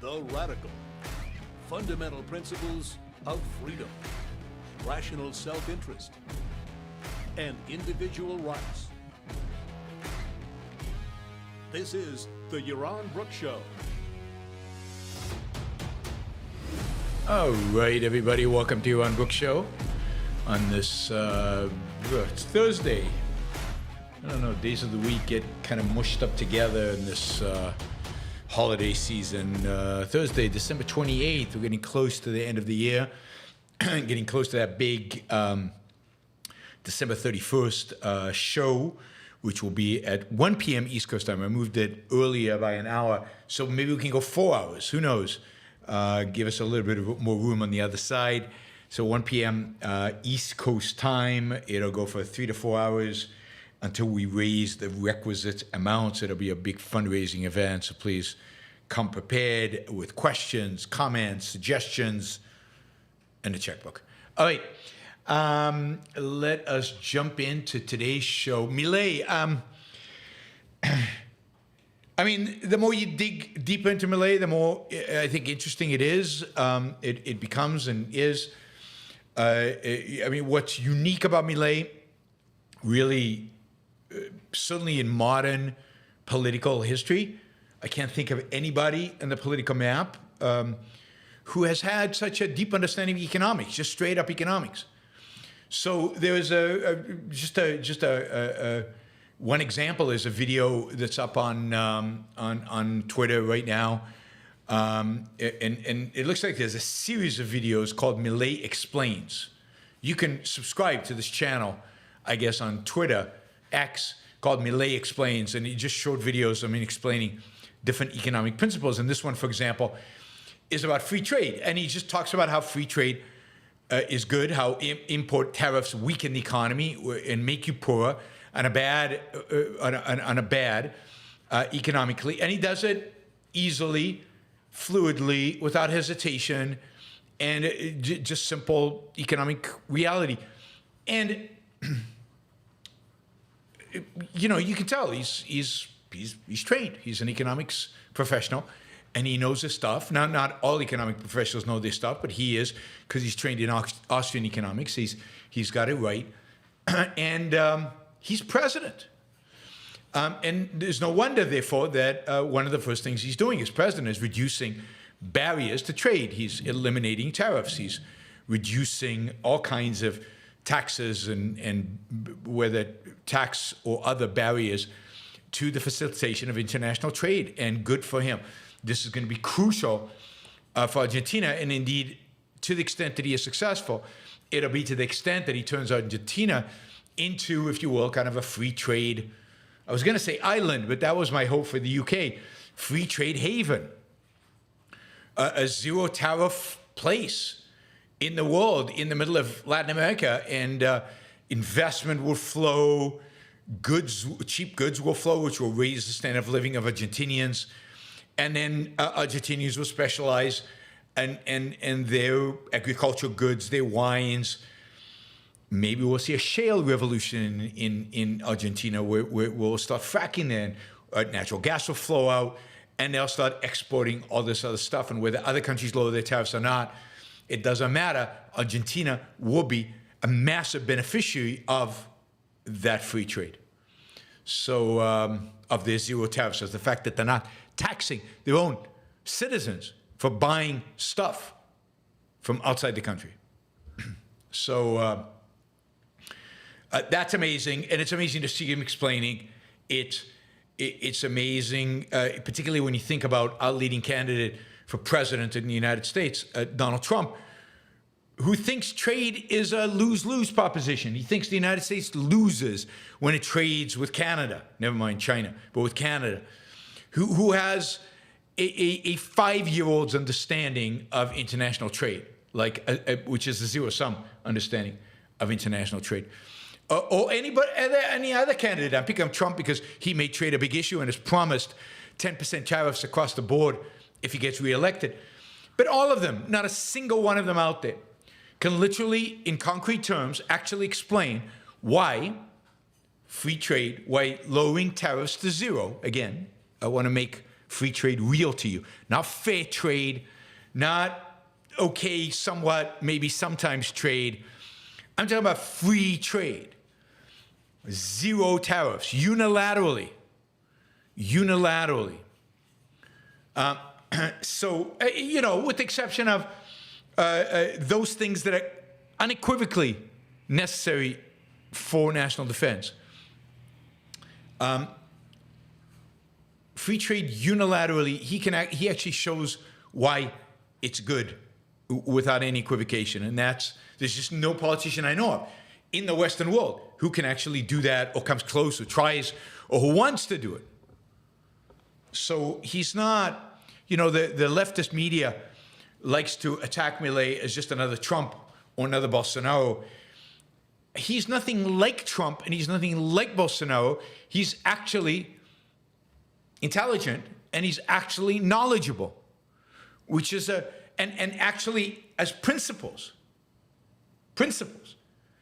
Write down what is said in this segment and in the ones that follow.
The radical, fundamental principles of freedom, rational self-interest, and individual rights. This is the Yaron Brooks Show. All right, everybody, welcome to Yaron Brooks Show on this it's Thursday. I don't know, days of the week get kind of mushed up together in this holiday season. Thursday, December 28th, we're getting close to the end of the year, getting close to that big December 31st show, which will be at 1 p.m. East Coast time. I moved it earlier by an hour, so maybe we can go 4 hours. Who knows? Give us a little bit of more room on the other side. So 1 p.m. East Coast time. It'll go for 3 to 4 hours until we raise the requisite amounts. It'll be a big fundraising event, so please come prepared with questions, comments, suggestions, and a checkbook. All right. Let us jump into today's show. Milei, I mean, the more you dig deeper into Milei, the more I think interesting it is. It becomes and is. I mean, what's unique about Milei, really, certainly in modern political history, I can't think of anybody in the political map who has had such a deep understanding of economics, just straight up economics. So there is one example is a video that's up on Twitter right now, and it looks like there's a series of videos called Milei Explains. You can subscribe to this channel, I guess, on Twitter, X, called Milei Explains, and he just showed videos, explaining different economic principles. And this one, for example, is about free trade, and he just talks about how free trade is good, how import tariffs weaken the economy and make you poorer, on a bad economically, and he does it easily, fluidly, without hesitation, and just simple economic reality. And you know, you can tell he's trained. He's an economics professional, and he knows his stuff. Now, not all economic professionals know this stuff, but he is, because he's trained in Austrian economics. He's got it right, and he's president. And there's no wonder, therefore, that one of the first things he's doing as president is reducing barriers to trade. He's eliminating tariffs. He's reducing all kinds of taxes and whether tax or other barriers to the facilitation of international trade, and good for him. This is going to be crucial for Argentina, and indeed, to the extent that he is successful, it'll be to the extent that he turns Argentina into, if you will, kind of a free trade, I was going to say island, but that was my hope for the UK, free trade haven, a zero tariff place in the world, in the middle of Latin America, and investment will flow, cheap goods will flow, which will raise the standard of living of Argentinians, and then Argentinians will specialize in their agricultural goods, their wines. Maybe we'll see a shale revolution in Argentina where we'll start fracking there, and natural gas will flow out, and they'll start exporting all this other stuff. And whether other countries lower their tariffs or not, it doesn't matter. Argentina will be a massive beneficiary of that free trade. So of their zero tariffs, so the fact that they're not taxing their own citizens for buying stuff from outside the country. So that's amazing, and it's amazing to see him explaining it. It's amazing, particularly when you think about our leading candidate for president in the United States, Donald Trump, who thinks trade is a lose-lose proposition. He thinks the United States loses when it trades with Canada, never mind China, but with Canada, who has a 5-year-old's understanding of international trade, which is a zero-sum understanding of international trade. Or any other candidate. I'm picking up Trump because he made trade a big issue and has promised 10% tariffs across the board if he gets reelected. But all of them, not a single one of them out there, can literally, in concrete terms, actually explain why free trade, why lowering tariffs to zero, again, I want to make free trade real to you. Not fair trade, not okay, somewhat, maybe sometimes trade. I'm talking about free trade. Zero tariffs, unilaterally. Unilaterally. So, with the exception of those things that are unequivocally necessary for national defense. Free trade unilaterally, he actually shows why it's good without any equivocation. And there's just no politician I know of in the Western world who can actually do that or comes close or tries or who wants to do it. So he's not, the leftist media likes to attack Milei as just another Trump or another Bolsonaro. He's nothing like Trump and he's nothing like Bolsonaro. He's actually intelligent and he's actually knowledgeable, which is and actually as principles.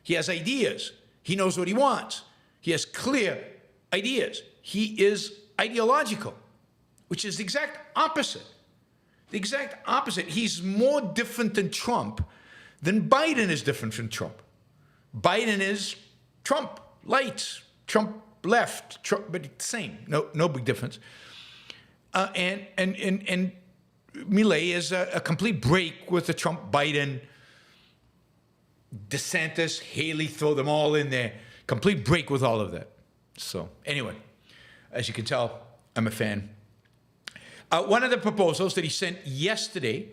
He has ideas. He knows what he wants. He has clear ideas. He is ideological, which is the exact opposite. The exact opposite. He's more different than Trump than Biden is different from Trump. Biden is Trump light, Trump left, Trump, but it's the same. No big difference. And Milei is a complete break with the Trump Biden, DeSantis, Haley, throw them all in there. Complete break with all of that. So anyway, as you can tell, I'm a fan. One of the proposals that he sent yesterday,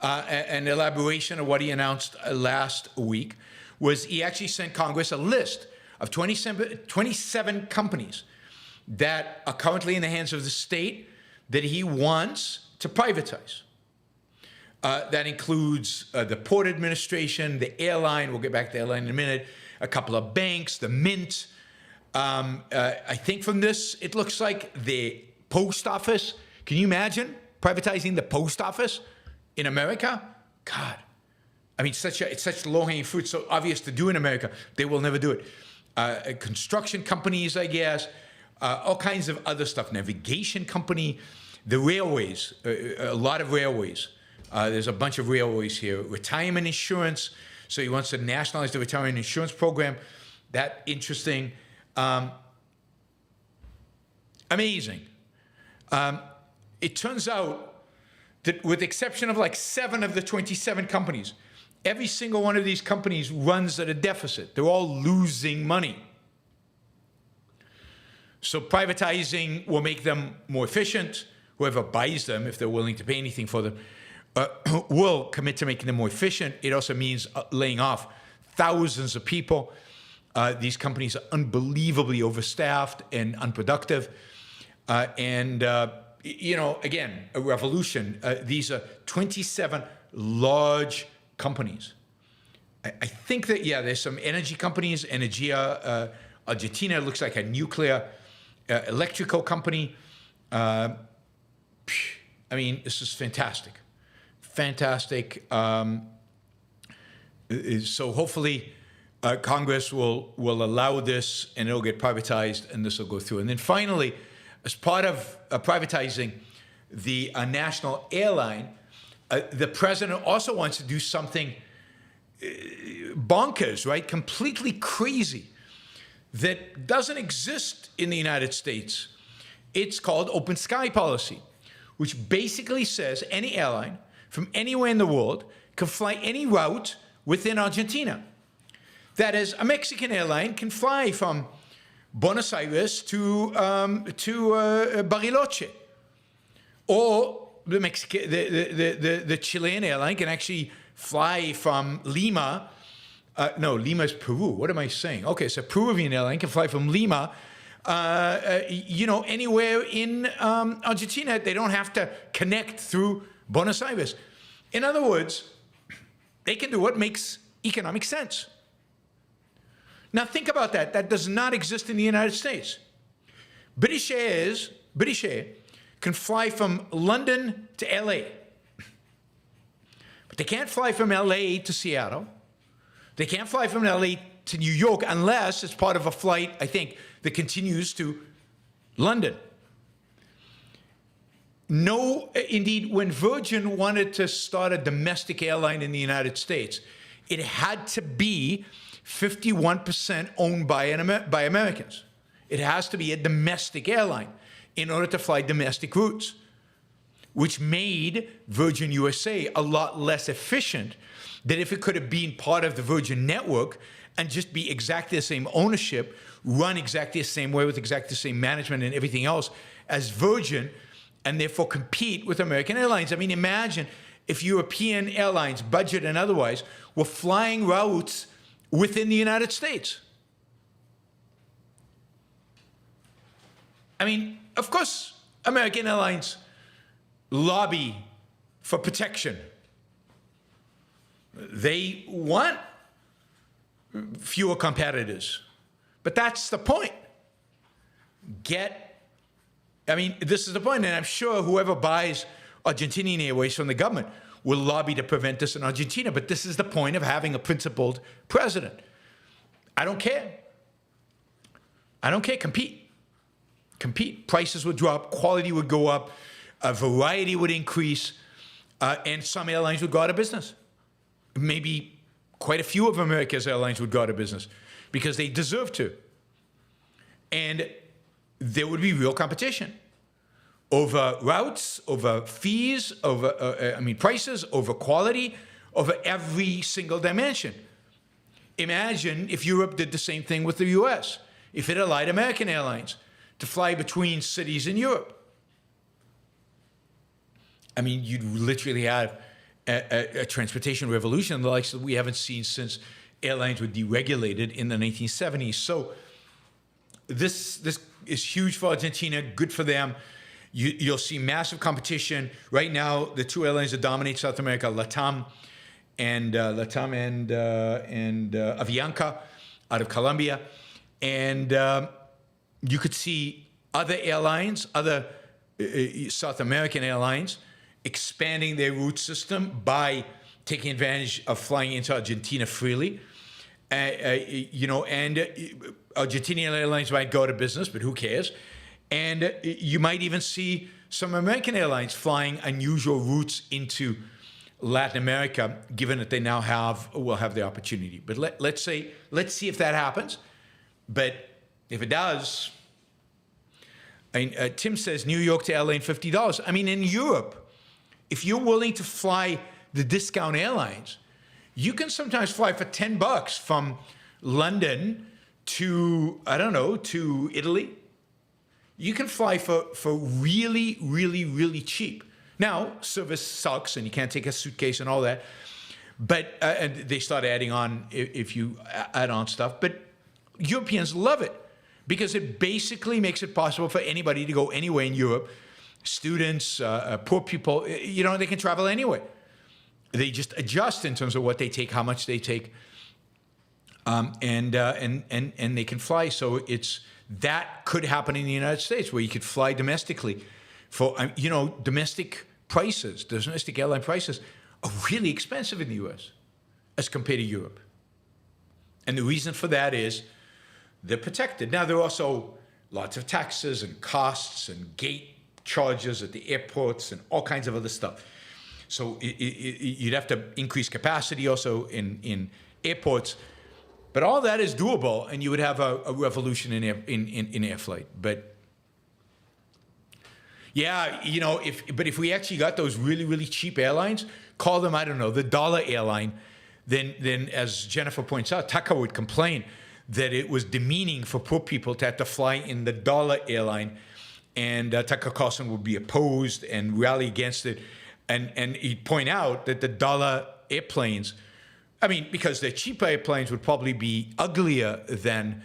an elaboration of what he announced last week, was he actually sent Congress a list of 27 companies that are currently in the hands of the state that he wants to privatize. That includes the Port Administration, the airline, we'll get back to the airline in a minute, a couple of banks, the Mint. I think from this, it looks like the post office. Can you imagine privatizing the post office in America? God. I mean, it's such low-hanging fruit, so obvious to do in America. They will never do it. Construction companies, I guess, all kinds of other stuff. Navigation company, the railways, a lot of railways. There's a bunch of railways here. Retirement insurance. So he wants to nationalize the retirement insurance program. That interesting. Amazing. It turns out that with the exception of like 7 of the 27 companies, every single one of these companies runs at a deficit. They're all losing money. So privatizing will make them more efficient. Whoever buys them, if they're willing to pay anything for them, will commit to making them more efficient. It also means laying off thousands of people. These companies are unbelievably overstaffed and unproductive. Again, a revolution. These are 27 large companies. I think that, there's some energy companies. Energia Argentina looks like a nuclear electrical company. I mean, this is fantastic. Fantastic. So hopefully Congress will allow this and it'll get privatized and this will go through. And then finally, as part of privatizing the national airline, the president also wants to do something bonkers, right? Completely crazy that doesn't exist in the United States. It's called open sky policy, which basically says any airline from anywhere in the world can fly any route within Argentina. That is, a Mexican airline can fly from Buenos Aires to Bariloche, or the Chilean airline can actually fly from Lima. No, Lima is Peru. What am I saying? Okay, so Peruvian airline can fly from Lima, anywhere in Argentina. They don't have to connect through Buenos Aires. In other words, they can do what makes economic sense. Now think about that. That does not exist in the United States. British Air can fly from London to LA. But they can't fly from LA to Seattle. They can't fly from LA to New York unless it's part of a flight, I think, that continues to London. No, indeed, when Virgin wanted to start a domestic airline in the United States, it had to be 51% owned by Americans. It has to be a domestic airline in order to fly domestic routes, which made Virgin USA a lot less efficient than if it could have been part of the Virgin network and just be exactly the same ownership, run exactly the same way with exactly the same management and everything else as Virgin, and therefore compete with American Airlines. I mean, imagine if European airlines, budget and otherwise, were flying routes within the United States. I mean, of course, American Airlines lobby for protection. They want fewer competitors. But that's the point. I mean, this is the point, and I'm sure whoever buys Argentinian Airways from the government will lobby to prevent this in Argentina, but this is the point of having a principled president. I don't care. I don't care. Compete. Compete. Prices would drop, quality would go up, variety would increase, and some airlines would go out of business. Maybe quite a few of America's airlines would go out of business because they deserve to. And there would be real competition over routes, over fees, over prices, over quality, over every single dimension. Imagine if Europe did the same thing with the US, if it allowed American Airlines to fly between cities in Europe. I mean, you'd literally have a transportation revolution, the likes that we haven't seen since airlines were deregulated in the 1970s. So this is huge for Argentina, good for them. You'll see massive competition. Right now, the two airlines that dominate South America, LATAM and Avianca out of Colombia. And you could see other airlines, other South American airlines, expanding their route system by taking advantage of flying into Argentina freely. Argentinian airlines might go out of business, but who cares? And you might even see some American airlines flying unusual routes into Latin America, given that they now will have the opportunity. But let's see if that happens. But if it does, Tim says New York to LA in $50. I mean, in Europe, if you're willing to fly the discount airlines, you can sometimes fly for $10 from London to, to Italy. You can fly for really, really, really cheap. Now, service sucks and you can't take a suitcase and all that. But and they start adding on if you add on stuff. But Europeans love it because it basically makes it possible for anybody to go anywhere in Europe. Students, poor people, they can travel anywhere. They just adjust in terms of what they take, how much they take, and they can fly. So that could happen in the United States, where you could fly domestically for domestic airline prices are really expensive in the U.S. as compared to Europe. And the reason for that is they're protected. Now, there are also lots of taxes and costs and gate charges at the airports and all kinds of other stuff. So you'd have to increase capacity also in airports. But all that is doable, and you would have a revolution in air flight. But yeah, if we actually got those really, really cheap airlines, call them, the dollar airline, then as Jennifer points out, Tucker would complain that it was demeaning for poor people to have to fly in the dollar airline, and Tucker Carlson would be opposed and rally against it, and he'd point out that the dollar airplanes, because the cheaper airplanes would probably be uglier than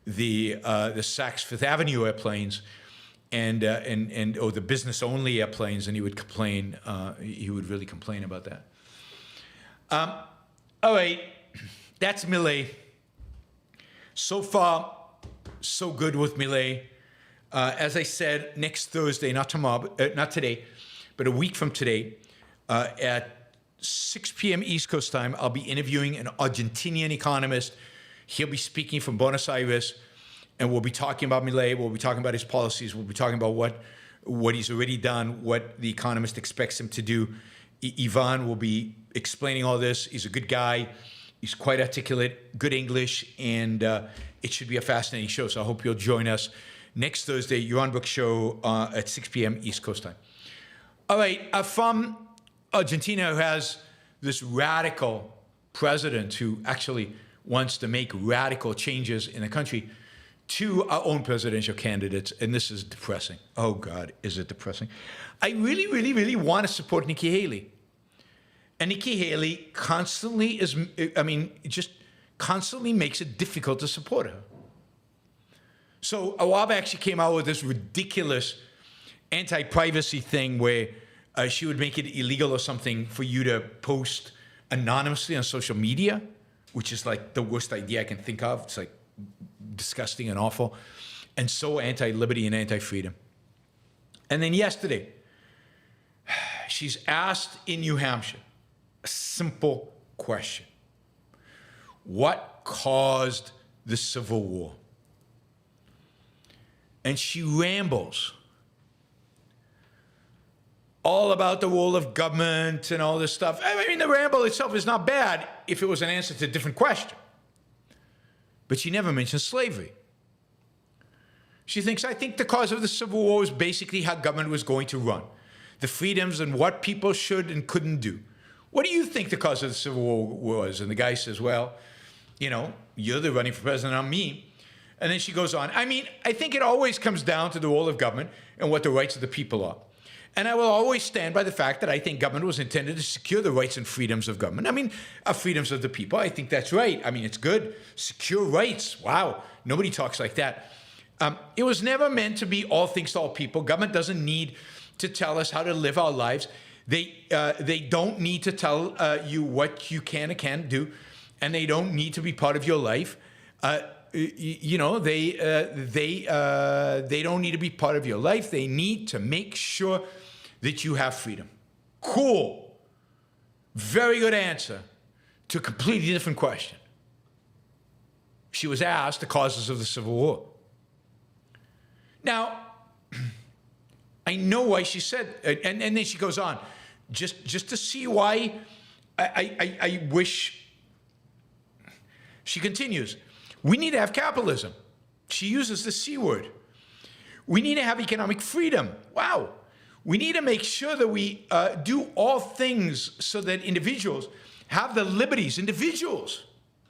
the Saks Fifth Avenue airplanes, or the business-only airplanes, and he would complain. He would really complain about that. All right, that's Milei. So far, so good with Milei. As I said, next Thursday, not today, but a week from today, at 6 p.m. East Coast time, I'll be interviewing an Argentinian economist. He'll be speaking from Buenos Aires, and we'll be talking about Milei. We'll be talking about his policies. We'll be talking about what what he's already done, what The Economist expects him to do. Ivan will be explaining all this. He's a good guy. He's quite articulate, good English, and it should be a fascinating show. So I hope you'll join us next Thursday, Yaron Brook Show at 6 p.m. East Coast time. All right, from Argentina, who has this radical president who actually wants to make radical changes in the country, to our own presidential candidates, and this is depressing. Oh, God, is it depressing? I really, really, really want to support Nikki Haley. And Nikki Haley constantly just constantly makes it difficult to support her. So Awab actually came out with this ridiculous anti-privacy thing where she would make it illegal or something for you to post anonymously on social media, which is like the worst idea I can think of. It's like disgusting and awful, and so anti-liberty and anti-freedom. And then yesterday, she's asked in New Hampshire a simple question. What caused the Civil War? And she rambles all about the role of government and all this stuff. I mean, the ramble itself is not bad if it was an answer to a different question. But she never mentions slavery. She thinks, I think the cause of the Civil War was basically how government was going to run, the freedoms and what people should and couldn't do. What do you think the cause of the Civil War was? And the guy says, well, you know, you're the running for president, not me. And then she goes on, I mean, I think it always comes down to the role of government and what the rights of the people are. And I will always stand by the fact that I think government was intended to secure the rights and freedoms of government. I mean, freedoms of the people. I think that's right. I mean, it's good. Secure rights. Wow. Nobody talks like that. It was never meant to be all things to all people. Government doesn't need to tell us how to live our lives. They don't need to tell you what you can and can't do, and they don't need to be part of your life. You know, they don't need to be part of your life. They need to make sure that you have freedom. Cool. Very good answer to a completely different question. She was asked the causes of the Civil War. Now, I know why she said, and then she goes on, just to see why I wish. She continues, we need to have capitalism. She uses the C word. We need to have economic freedom. Wow. We need to make sure that we do all things so that individuals have the liberties. Individuals.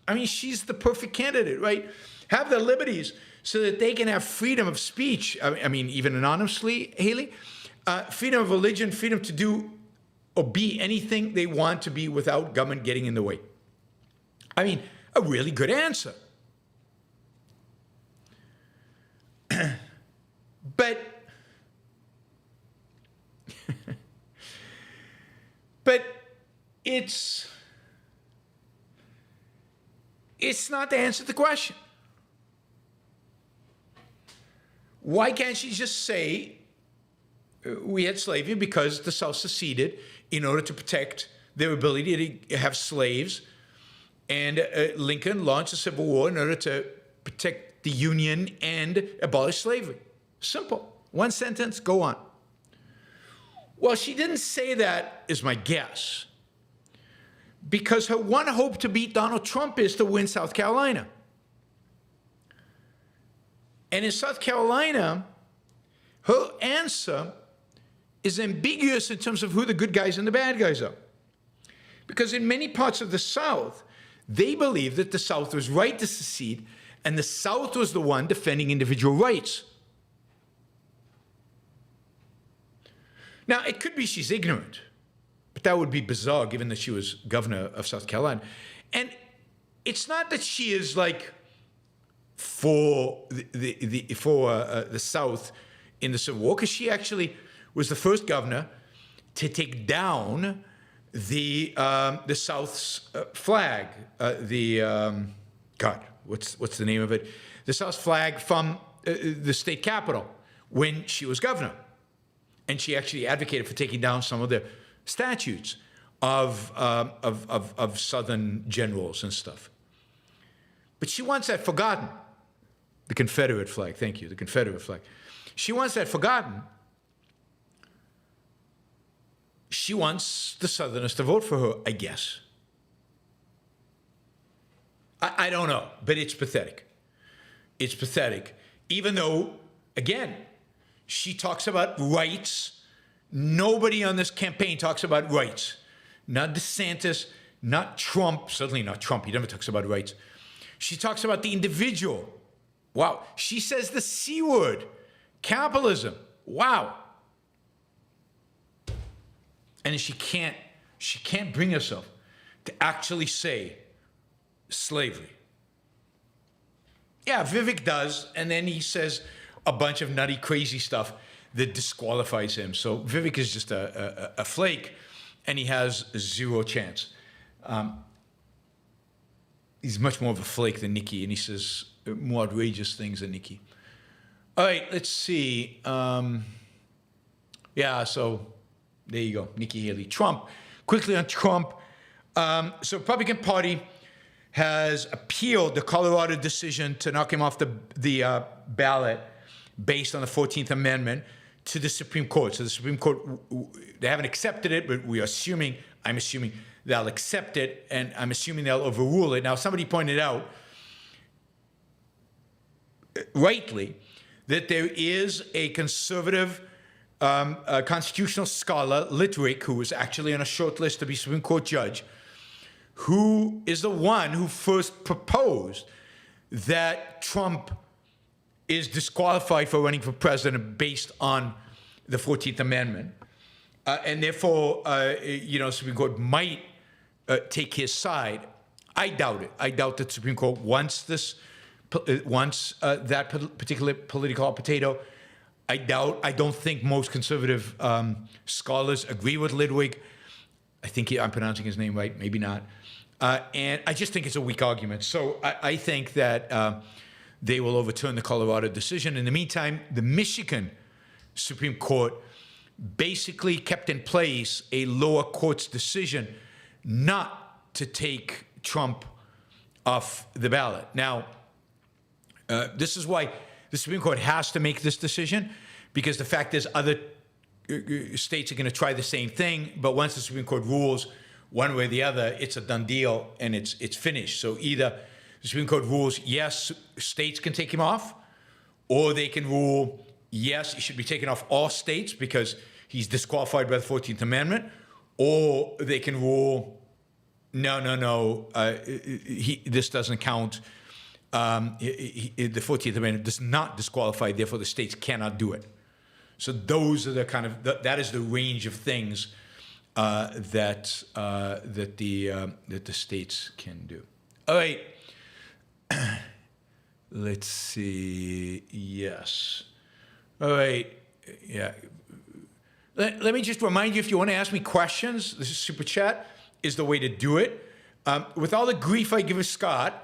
I mean, she's the perfect candidate, right? Have the liberties so that they can have freedom of speech. I mean, even anonymously, Haley. Freedom of religion, freedom to do or be anything they want to be without government getting in the way. I mean, a really good answer. But it's not the answer to the question. Why can't she just say we had slavery because the South seceded in order to protect their ability to have slaves, and Lincoln launched a Civil War in order to protect the Union and abolish slavery? Simple. One sentence, go on. Well, she didn't say that, is my guess, because her one hope to beat Donald Trump is to win South Carolina. And in South Carolina, her answer is ambiguous in terms of who the good guys and the bad guys are. Because in many parts of the South, they believe that the South was right to secede, and the South was the one defending individual rights. Now, it could be she's ignorant, but that would be bizarre given that she was governor of South Carolina. And it's not that she is like for the South in the Civil War, because she actually was the first governor to take down the South's flag. What's the name of it? The South's flag from the state capitol when she was governor. And she actually advocated for taking down some of the statues of Southern generals and stuff. But she wants that forgotten. The Confederate flag, thank you, the Confederate flag. She wants that forgotten she wants the Southerners to vote for her, I guess. I don't know, but it's pathetic. It's pathetic. Even though, again, she talks about rights. Nobody on this campaign talks about rights. Not DeSantis, not Trump, certainly not Trump. He never talks about rights. She talks about the individual. Wow. She says the C word, capitalism. Wow. And she can't bring herself to actually say slavery. Yeah, Vivek does, and then he says a bunch of nutty, crazy stuff that disqualifies him. So Vivek is just a flake, and he has zero chance. He's much more of a flake than Nikki, and he says more outrageous things than Nikki. All right, let's see. Yeah, so there you go, Nikki Haley. Trump. Quickly on Trump. So Republican Party has appealed the Colorado decision to knock him off the ballot based on the 14th Amendment to the Supreme Court. So the Supreme Court, they haven't accepted it, but I'm assuming they'll accept it, and I'm assuming they'll overrule it. Now, somebody pointed out, rightly, that there is a conservative a constitutional scholar, Litwick, who was actually on a short list to be Supreme Court judge, who is the one who first proposed that Trump is disqualified for running for president based on the 14th Amendment. And therefore, Supreme Court might take his side. I doubt it. I doubt that Supreme Court wants that particular political hot potato. I don't think most conservative scholars agree with Litwick. I think I'm pronouncing his name right, maybe not. And I just think it's a weak argument. So I think that they will overturn the Colorado decision. In the meantime, the Michigan Supreme Court basically kept in place a lower court's decision not to take Trump off the ballot. Now, this is why the Supreme Court has to make this decision, because the fact is other states are going to try the same thing, but once the Supreme Court rules one way or the other, it's a done deal and it's finished. So either the Supreme Court rules, yes, states can take him off, or they can rule, yes, he should be taken off all states because he's disqualified by the 14th Amendment, or they can rule, no, this doesn't count. The 14th Amendment does not disqualify, therefore the states cannot do it. So those are the kind of, that is the range of things that the states can do. All right. Let's see. Yes. All right. Yeah. Let me just remind you, if you want to ask me questions, this is Super Chat is the way to do it. With all the grief I give Scott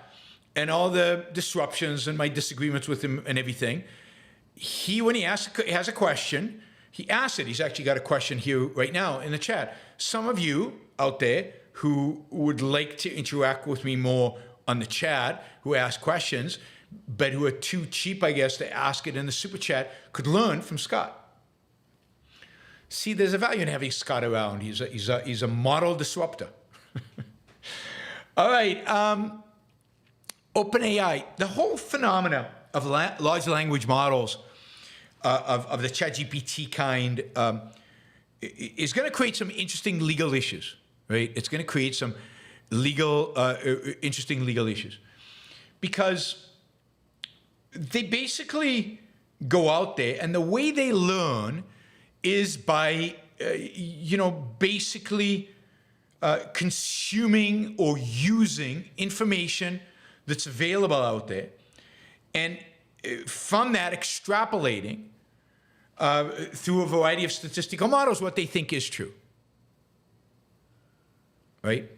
and all the disruptions and my disagreements with him and everything, when he has a question, he asks it. He's actually got a question here right now in the chat. Some of you out there who would like to interact with me more on the chat, who ask questions, but who are too cheap, I guess, to ask it in the Super Chat, could learn from Scott. See, there's a value in having Scott around. He's a model disruptor. All right. OpenAI, the whole phenomena of large language models, of the ChatGPT kind, is going to create some interesting legal issues, right? It's going to create some interesting legal issues, because they basically go out there, and the way they learn is by, basically consuming or using information that's available out there, and from that extrapolating through a variety of statistical models what they think is true, right?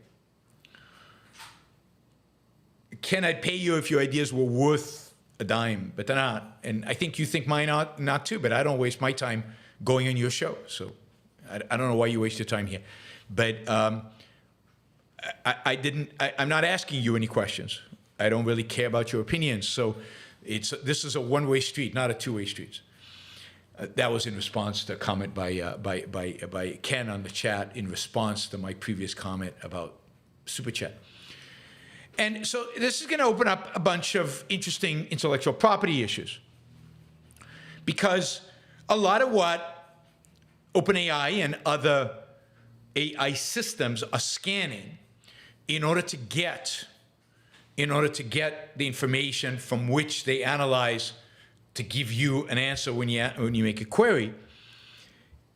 Can I pay you if your ideas were worth a dime? But they're not. And I think you think mine are not too, but I don't waste my time going on your show. So I don't know why you waste your time here. But I'm not asking you any questions. I don't really care about your opinions. So this is a one-way street, not a two-way street. That was in response to a comment by Ken on the chat in response to my previous comment about Super Chat. And so this is going to open up a bunch of interesting intellectual property issues, because a lot of what OpenAI and other AI systems are scanning in order to get the information from which they analyze to give you an answer when you make a query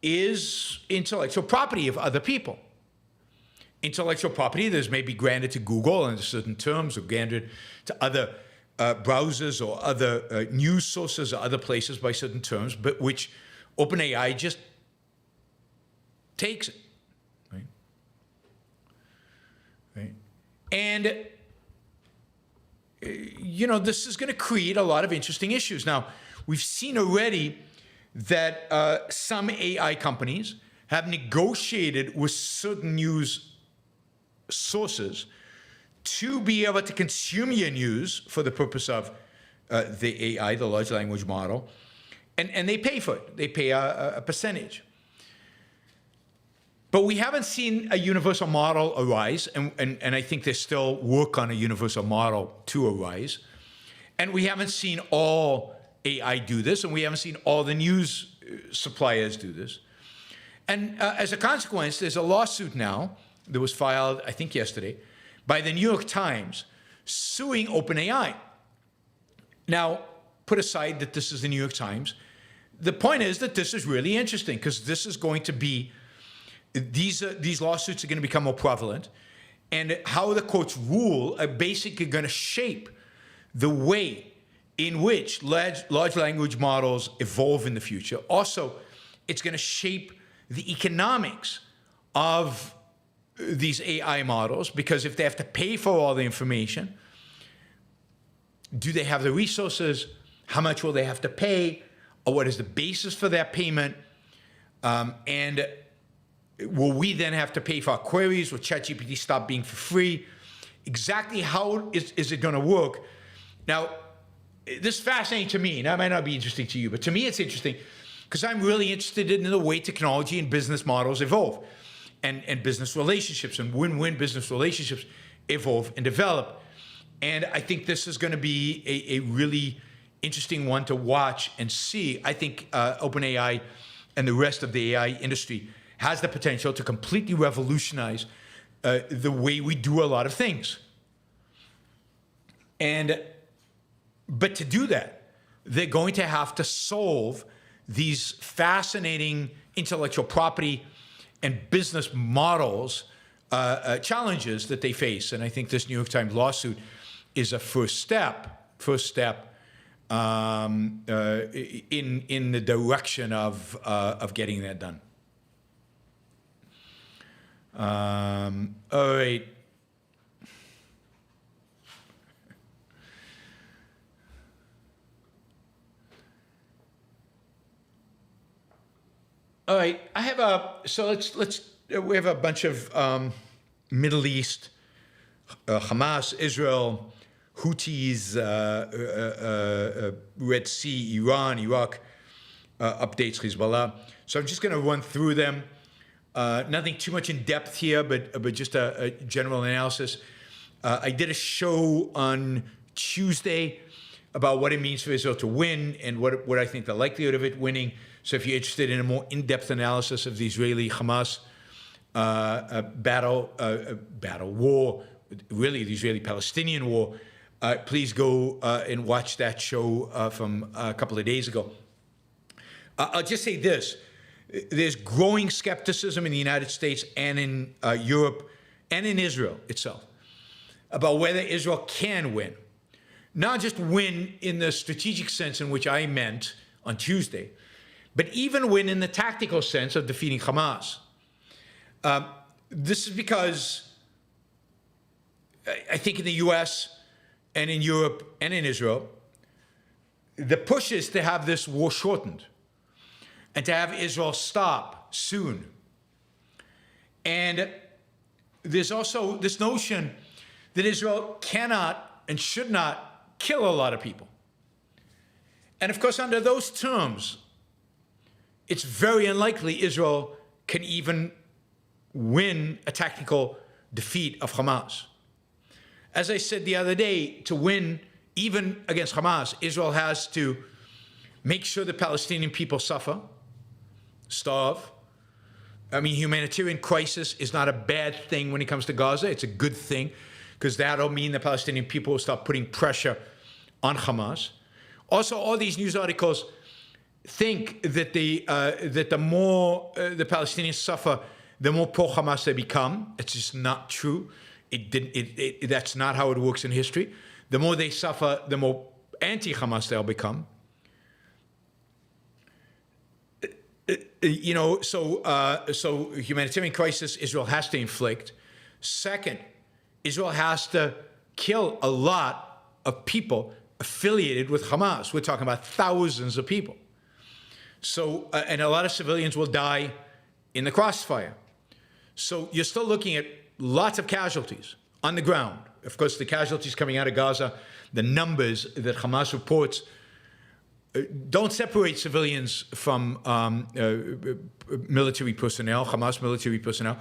is intellectual property of other people. Intellectual property that is maybe granted to Google under certain terms, or granted to other browsers or other news sources or other places by certain terms, but which OpenAI just takes it, right? Right? And you know, this is going to create a lot of interesting issues. Now, we've seen already that some AI companies have negotiated with certain news sources to be able to consume your news for the purpose of the AI, the large language model, and they pay for it. They pay a percentage. But we haven't seen a universal model arise, and I think there's still work on a universal model to arise. And we haven't seen all AI do this, and we haven't seen all the news suppliers do this. And as a consequence, there's a lawsuit now that was filed, I think yesterday, by the New York Times suing OpenAI. Now, put aside that this is the New York Times, the point is that this is really interesting, because this is going to be, these lawsuits are going to become more prevalent, and how the courts rule are basically going to shape the way in which large language models evolve in the future. Also, it's going to shape the economics of these AI models, because if they have to pay for all the information, do they have the resources? How much will they have to pay? Or what is the basis for that payment? And will we then have to pay for our queries? Will ChatGPT stop being for free? Exactly how is it going to work? Now, this is fascinating to me, and that might not be interesting to you, but to me it's interesting because I'm really interested in the way technology and business models evolve, and business relationships and win-win business relationships evolve and develop. And I think this is going to be a really interesting one to watch and see. I think OpenAI and the rest of the AI industry has the potential to completely revolutionize the way we do a lot of things. But to do that, they're going to have to solve these fascinating intellectual property and business models challenges that they face. And I think this New York Times lawsuit is a first step in the direction of getting that done. All right. All right, I have we have a bunch of Middle East, Hamas, Israel, Houthis, Red Sea, Iran, Iraq, updates, Hezbollah. So I'm just going to run through them. Nothing too much in depth here, but just a general analysis. I did a show on Tuesday about what it means for Israel to win and what I think the likelihood of it winning. So if you're interested in a more in-depth analysis of the Israeli-Hamas war, really the Israeli-Palestinian war, please go and watch that show from a couple of days ago. I'll just say this. There's growing skepticism in the United States and in Europe and in Israel itself about whether Israel can win. Not just win in the strategic sense in which I meant on Tuesday, but even win in the tactical sense of defeating Hamas. This is because I think in the US and in Europe and in Israel, the push is to have this war shortened and to have Israel stop soon. And there's also this notion that Israel cannot and should not kill a lot of people. And of course, under those terms, it's very unlikely Israel can even win a tactical defeat of Hamas. As I said the other day, to win even against Hamas, Israel has to make sure the Palestinian people suffer, starve. I mean, humanitarian crisis is not a bad thing when it comes to Gaza. It's a good thing, because that'll mean the Palestinian people will start putting pressure on Hamas. Also, all these news articles think that the more the Palestinians suffer, the more pro-Hamas they become. It's just not true. That's not how it works in history. The more they suffer, the more anti-Hamas they'll become. So humanitarian crisis Israel has to inflict. Second, Israel has to kill a lot of people affiliated with Hamas. We're talking about thousands of people. So, and a lot of civilians will die in the crossfire. So you're still looking at lots of casualties on the ground. Of course, the casualties coming out of Gaza, the numbers that Hamas reports, don't separate civilians from military personnel, Hamas military personnel,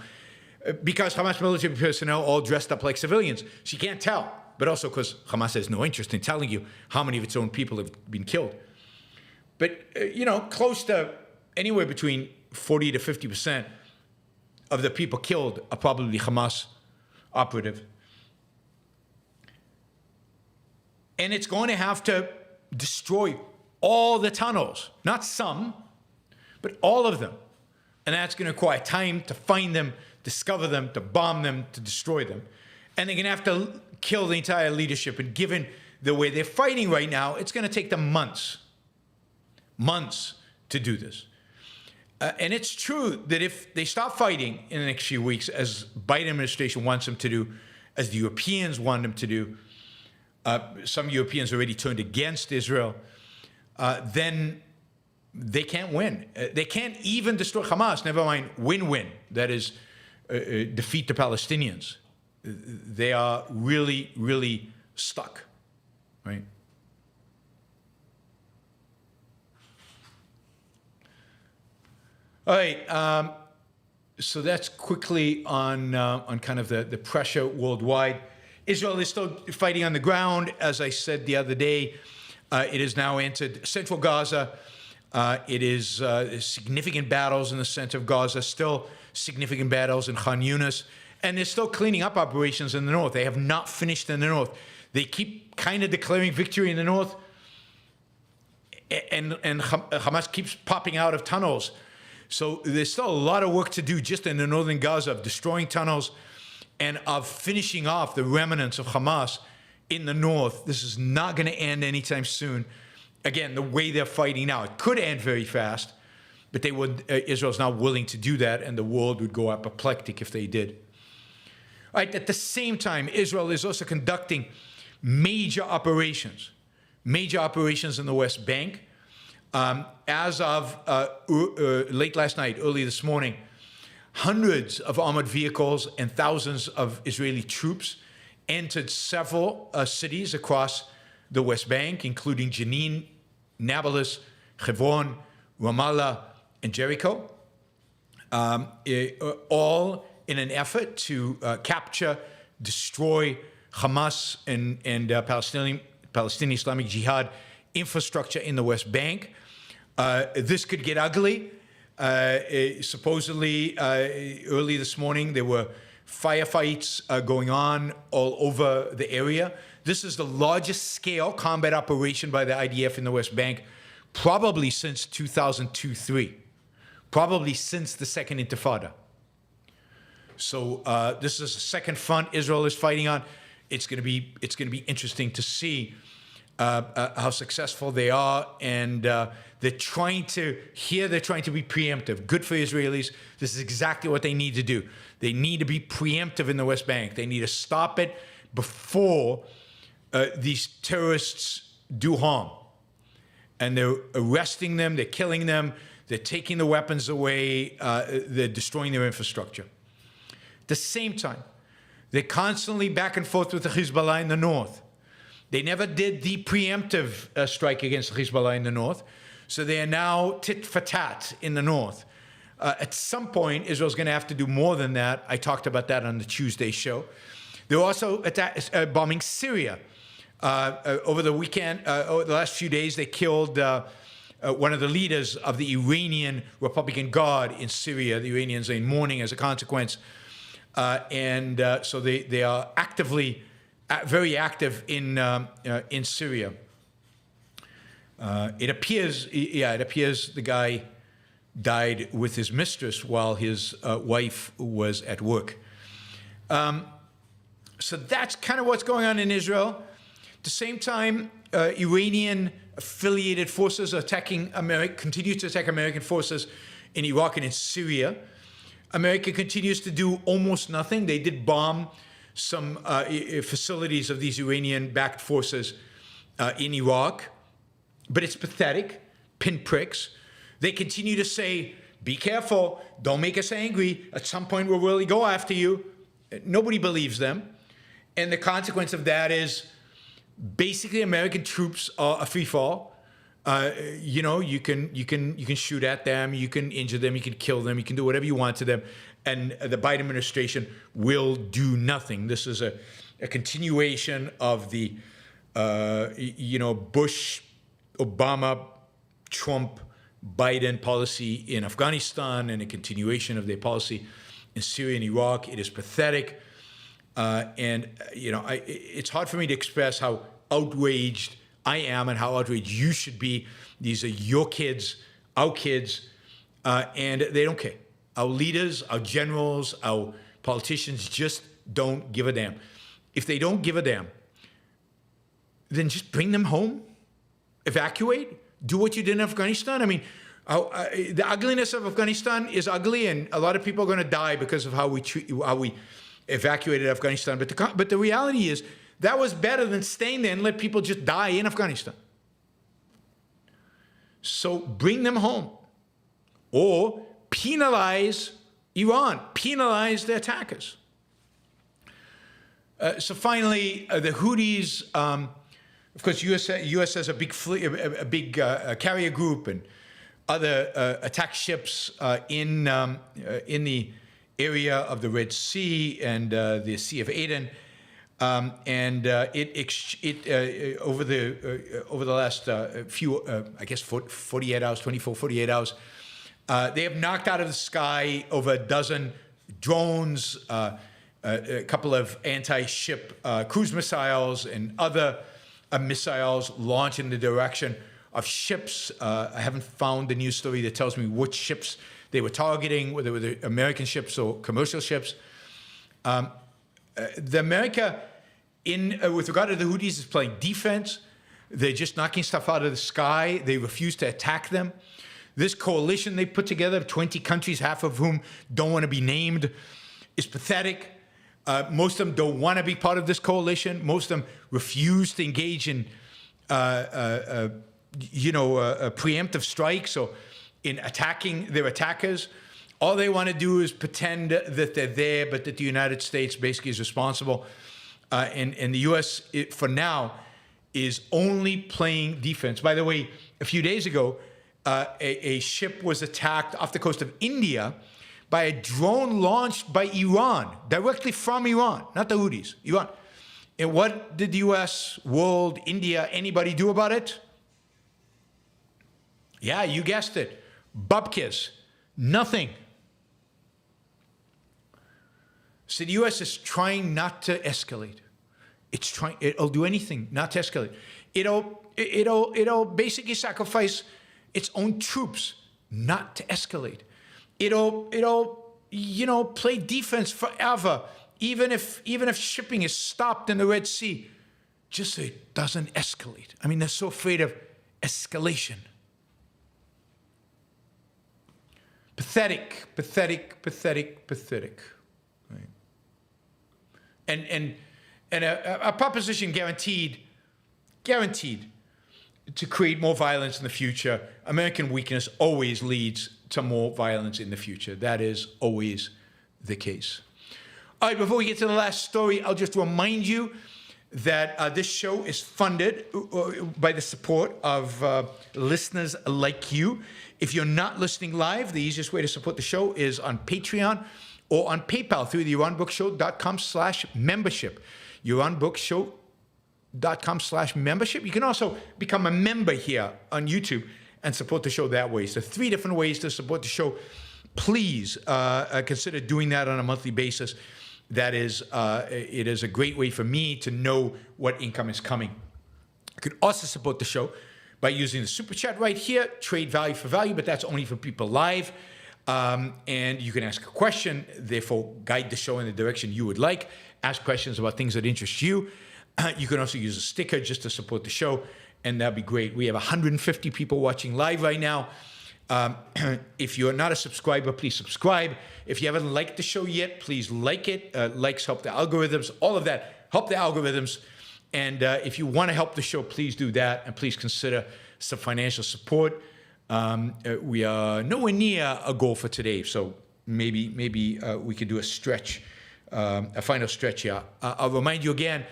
because Hamas military personnel all dressed up like civilians. So you can't tell. But also because Hamas has no interest in telling you how many of its own people have been killed. But, close to anywhere between 40 to 50% of the people killed are probably Hamas operative. And it's going to have to destroy all the tunnels, not some, but all of them. And that's going to require time to find them, discover them, to bomb them, to destroy them. And they're going to have to kill the entire leadership. And given the way they're fighting right now, it's going to take them months to do this. And it's true that if they stop fighting in the next few weeks, as Biden administration wants them to do, as the Europeans want them to do, some Europeans already turned against Israel, then they can't win. They can't even destroy Hamas, never mind win-win, that is, defeat the Palestinians. They are really, really stuck, right? All right, so that's quickly on kind of the pressure worldwide. Israel is still fighting on the ground. As I said the other day, it has now entered central Gaza. It is significant battles in the center of Gaza, still significant battles in Khan Yunis, and they're still cleaning up operations in the north. They have not finished in the north. They keep kind of declaring victory in the north, and Hamas keeps popping out of tunnels. So there's still a lot of work to do just in the northern Gaza of destroying tunnels and of finishing off the remnants of Hamas in the north. This is not going to end anytime soon. Again, the way they're fighting now, it could end very fast, but they would. Israel's not willing to do that, and the world would go apoplectic if they did. All right, at the same time, Israel is also conducting major operations in the West Bank. As of late last night, early this morning, hundreds of armored vehicles and thousands of Israeli troops entered several cities across the West Bank, including Jenin, Nablus, Hebron, Ramallah, and Jericho, all in an effort to capture, destroy Hamas and Palestinian Islamic Jihad infrastructure in the West Bank. This could get ugly. Supposedly, early this morning, there were firefights going on all over the area. This is the largest scale combat operation by the IDF in the West Bank, probably since 2002-03, probably since the Second Intifada. So this is the second front Israel is fighting on. It's going to be interesting to see how successful they are, and they're trying to be preemptive. Good for Israelis. This is exactly what they need to do. They need to be preemptive in the West Bank. They need to stop it before these terrorists do harm. And they're arresting them, they're killing them, they're taking the weapons away, they're destroying their infrastructure. At the same time, they're constantly back and forth with the Hezbollah in the north. They never did the preemptive strike against Hezbollah in the north. So they are now tit for tat in the north. At some point, Israel's going to have to do more than that. I talked about that on the Tuesday show. They're also bombing Syria. Over the weekend, over the last few days, they killed one of the leaders of the Iranian Republican Guard in Syria. The Iranians are in mourning as a consequence. So they are actively, very active in Syria. It appears the guy died with his mistress while his wife was at work. So that's kind of what's going on in Israel. At the same time, Iranian-affiliated forces are continue to attack American forces in Iraq and in Syria. America continues to do almost nothing. They did bomb some facilities of these Iranian-backed forces in Iraq, but it's pathetic, pinpricks. They continue to say, be careful, don't make us angry. At some point, we'll really go after you. Nobody believes them. And the consequence of that is basically American troops are a free fall. You can shoot at them, you can injure them, you can kill them, you can do whatever you want to them, and the Biden administration will do nothing. This is a continuation of the Bush, Obama, Trump, Biden policy in Afghanistan, and a continuation of their policy in Syria and Iraq. It is pathetic, it's hard for me to express how outraged I am and how outraged you should be. These are your kids, our kids, and they don't care. Our leaders, our generals, our politicians just don't give a damn. If they don't give a damn, then just bring them home, evacuate, do what you did in Afghanistan. I mean, the ugliness of Afghanistan is ugly, and a lot of people are going to die because of how we evacuated Afghanistan. But the reality is, that was better than staying there and let people just die in Afghanistan. So bring them home. Or penalize Iran, penalize the attackers. So finally, the Houthis, of course, U.S. has a big carrier group and other attack ships in the area of the Red Sea and the Sea of Aden. Over the last 48 hours, 48 hours, they have knocked out of the sky over a dozen drones, a couple of anti-ship cruise missiles and other missiles launched in the direction of ships. I haven't found the news story that tells me which ships they were targeting, whether they were American ships or commercial ships. The America, with regard to the Houthis, is playing defense. They're just knocking stuff out of the sky. They refuse to attack them. This coalition they put together, 20 countries, half of whom don't want to be named, is pathetic. Most of them don't want to be part of this coalition. Most of them refuse to engage in, preemptive strikes or in attacking their attackers. All they want to do is pretend that they're there, but that the United States basically is responsible. And the U.S., for now, is only playing defense. By the way, a few days ago, a ship was attacked off the coast of India by a drone launched by Iran, directly from Iran, not the Houthis, Iran. And what did the U.S., world, India, anybody do about it? Yeah, you guessed it. Bupkis. Nothing. So the U.S. is trying not to escalate. It'll do anything not to escalate. It'll basically sacrifice its own troops not to escalate. It'll play defense forever, even if shipping is stopped in the Red Sea, just so it doesn't escalate. I mean, they're so afraid of escalation. Pathetic, pathetic, pathetic, pathetic. Right? And a proposition guaranteed to create more violence in the future. American weakness always leads to more violence in the future. That is always the case. All right, before we get to the last story, I'll just remind you that this show is funded by the support of listeners like you. If you're not listening live, the easiest way to support the show is on Patreon or on PayPal through the yaronbrookshow.com/membership. yaronbrookshow.com/membership. You can also become a member here on YouTube and support the show that way. So 3 different ways to support the show. Please consider doing that on a monthly basis. That is, it is a great way for me to know what income is coming. You can also support the show by using the super chat right here, trade value for value, but that's only for people live. And you can ask a question, therefore guide the show in the direction you would like. Ask questions about things that interest you. You can also use a sticker just to support the show, and that'd be great. We have 150 people watching live right now. If you're not a subscriber, please subscribe. If you haven't liked the show yet, please like it. Likes help the algorithms. All of that help the algorithms. And if you want to help the show, please do that. And please consider some financial support. We are nowhere near a goal for today. So maybe we could do a stretch, a final stretch here. I'll remind you again,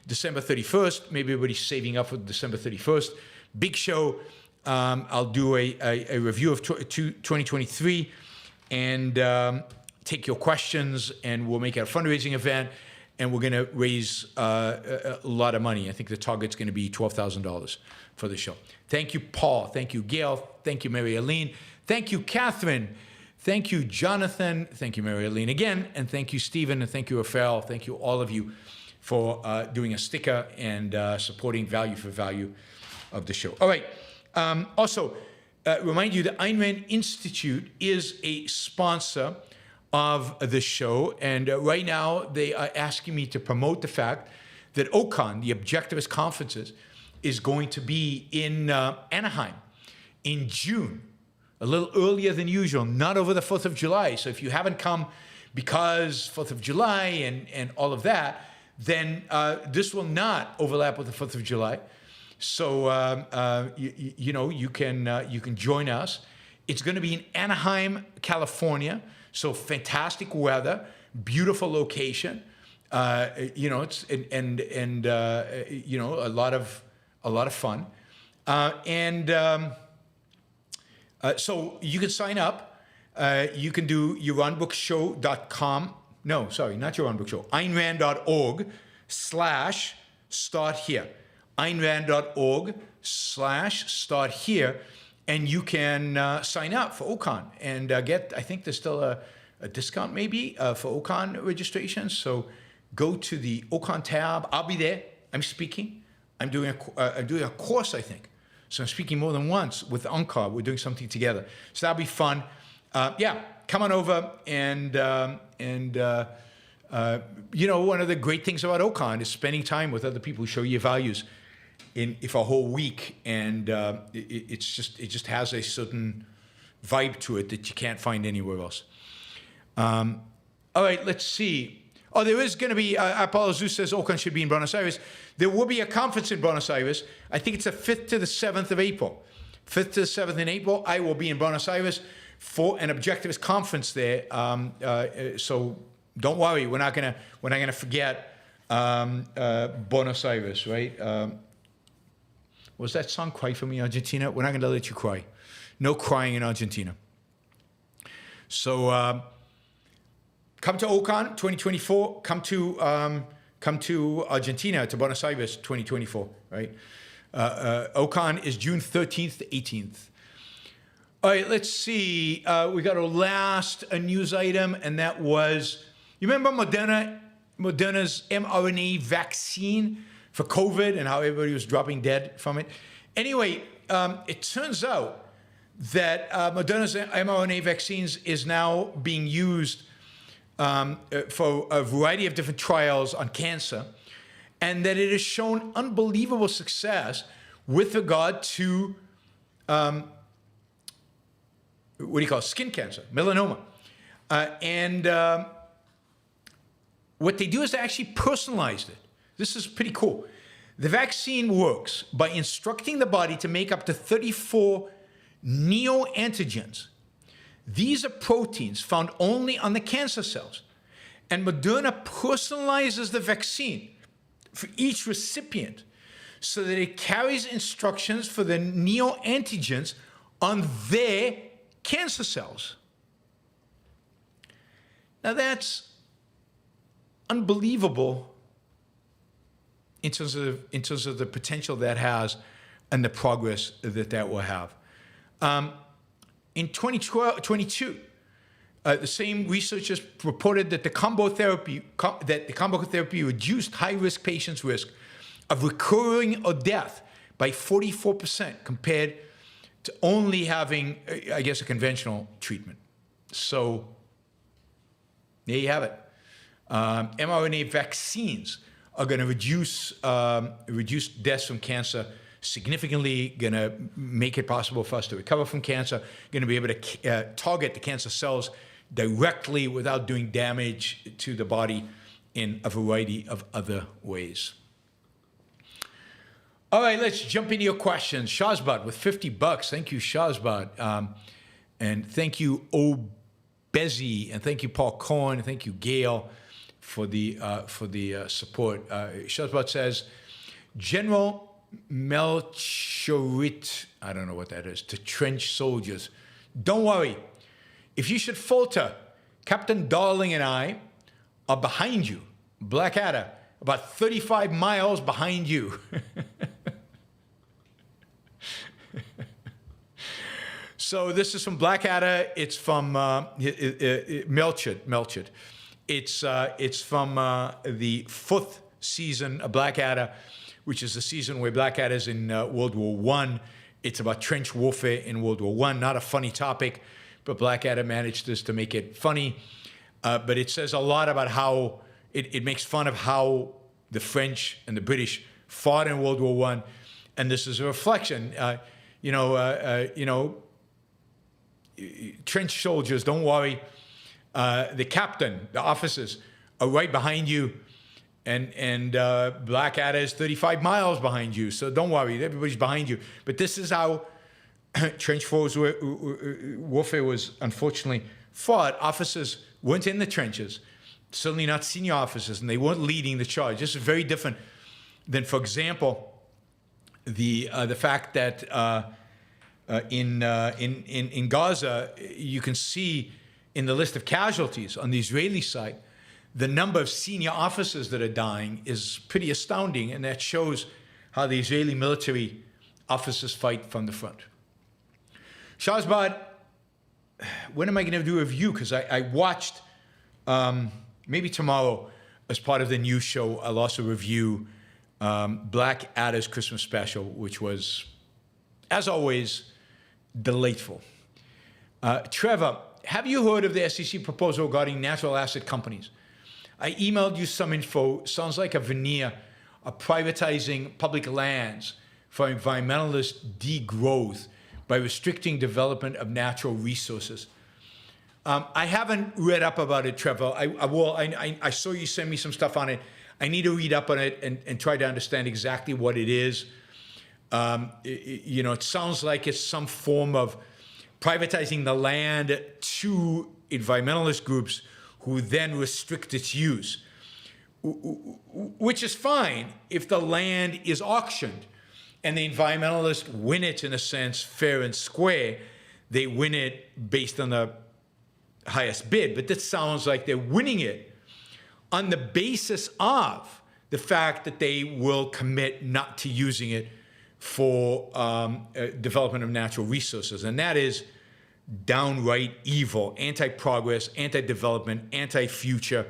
December 31st. Maybe everybody's saving up for December 31st. Big show. I'll do a review of 2023 and take your questions, and we'll make it a fundraising event, and we're going to raise a lot of money. I think the target's going to be $12,000 for the show. Thank you, Paul. Thank you, Gail. Thank you, Mary Aline. Thank you, Catherine. Thank you, Jonathan. Thank you, Mary Aline again. And thank you, Stephen. And thank you, Rafael. Thank you, all of you, for doing a sticker and supporting value for value of the show. All right. Also, remind you that Ayn Rand Institute is a sponsor of the show, and right now they are asking me to promote the fact that OCON, the Objectivist Conferences, is going to be in Anaheim in June, a little earlier than usual, not over the 4th of July. So if you haven't come because 4th of July and all of that, then this will not overlap with the 4th of July. So you can join us. It's going to be in Anaheim, California. So fantastic weather, beautiful location. It's a lot of fun. So you can sign up. You can do yaronbrookshow.com. No, sorry, not yaronbrookshow. AynRand.org/start here. AynRand.org/start here, and you can sign up for OCON and get, I think there's still a discount maybe for OCON registration. So go to the OCON tab. I'll be there. I'm speaking. I'm doing a course, I think. So I'm speaking more than once with Ankar. We're doing something together. So that'll be fun. Come on over and one of the great things about OCON is spending time with other people who show you values for a whole week, and it just has a certain vibe to it that you can't find anywhere else. All right, let's see. Oh, there is going to be, Apollo Zeus says OCON should be in Buenos Aires. There will be a conference in Buenos Aires. I think it's the 5th to the 7th of April. 5th to the 7th in April, I will be in Buenos Aires for an objectivist conference there. So don't worry, we're not gonna forget Buenos Aires, right? Was that song "Cry for Me, Argentina"? We're not gonna let you cry. No crying in Argentina. So come to OCON 2024. Come to Argentina, to Buenos Aires 2024, right? OCON is June 13th to 18th. All right, let's see. We got our last news item, and that was, you remember Moderna's mRNA vaccine for COVID and how everybody was dropping dead from it? Anyway, it turns out that Moderna's mRNA vaccines is now being used for a variety of different trials on cancer, and that it has shown unbelievable success with regard to skin cancer, melanoma. What they do is they actually personalized it. This is pretty cool. The vaccine works by instructing the body to make up to 34 neoantigens. These are proteins found only on the cancer cells. And Moderna personalizes the vaccine for each recipient so that it carries instructions for the neoantigens on their cancer cells. Now that's unbelievable in terms of the potential that has and the progress that will have. In 2022, the same researchers reported that the combo therapy reduced high-risk patients' risk of recurring or death by 44% compared to only having, I guess, a conventional treatment. So there you have it. mRNA vaccines are going to reduce deaths from cancer significantly, going to make it possible for us to recover from cancer, going to be able to target the cancer cells directly without doing damage to the body in a variety of other ways. All right, let's jump into your questions. Shazbot with $50. Thank you, Shazbot. And thank you, Obezi, and thank you, Paul Cohen, and thank you, Gail, for the support. Shazbot says, General Melchiortt, I don't know what that is, to trench soldiers. Don't worry. If you should falter, Captain Darling and I are behind you. Blackadder, about 35 miles behind you. So this is from Blackadder. It's from Melchiortt. It's from the 4th season of Blackadder, which is the season where Blackadder's in World War I. It's about trench warfare in World War I. Not a funny topic, but Blackadder managed to make it funny. But it says a lot about how it makes fun of how the French and the British fought in World War I, and this is a reflection. Trench soldiers, don't worry. The captain, the officers are right behind you, and Blackadder is 35 miles behind you. So don't worry, everybody's behind you. But this is how trench warfare was unfortunately fought. Officers weren't in the trenches, certainly not senior officers, and they weren't leading the charge. This is very different than, for example, the fact that in Gaza, you can see in the list of casualties on the Israeli side, the number of senior officers that are dying is pretty astounding, and that shows how the Israeli military officers fight from the front. Shazbad, when am I going to do a review? Because I watched, maybe tomorrow, as part of the news show, I'll also review Blackadder's Christmas special, which was, as always, delightful. Trevor, have you heard of the SEC proposal regarding natural asset companies? I emailed you some info. Sounds like a veneer of privatizing public lands for environmentalist degrowth by restricting development of natural resources. I haven't read up about it, Trevor. I will. I saw you send me some stuff on it. I need to read up on it and try to understand exactly what it is. It sounds like it's some form of privatizing the land to environmentalist groups who then restrict its use, which is fine if the land is auctioned and the environmentalists win it, in a sense, fair and square. They win it based on the highest bid, but that sounds like they're winning it on the basis of the fact that they will commit not to using it for development of natural resources. And that is downright evil, anti-progress, anti-development, anti-future.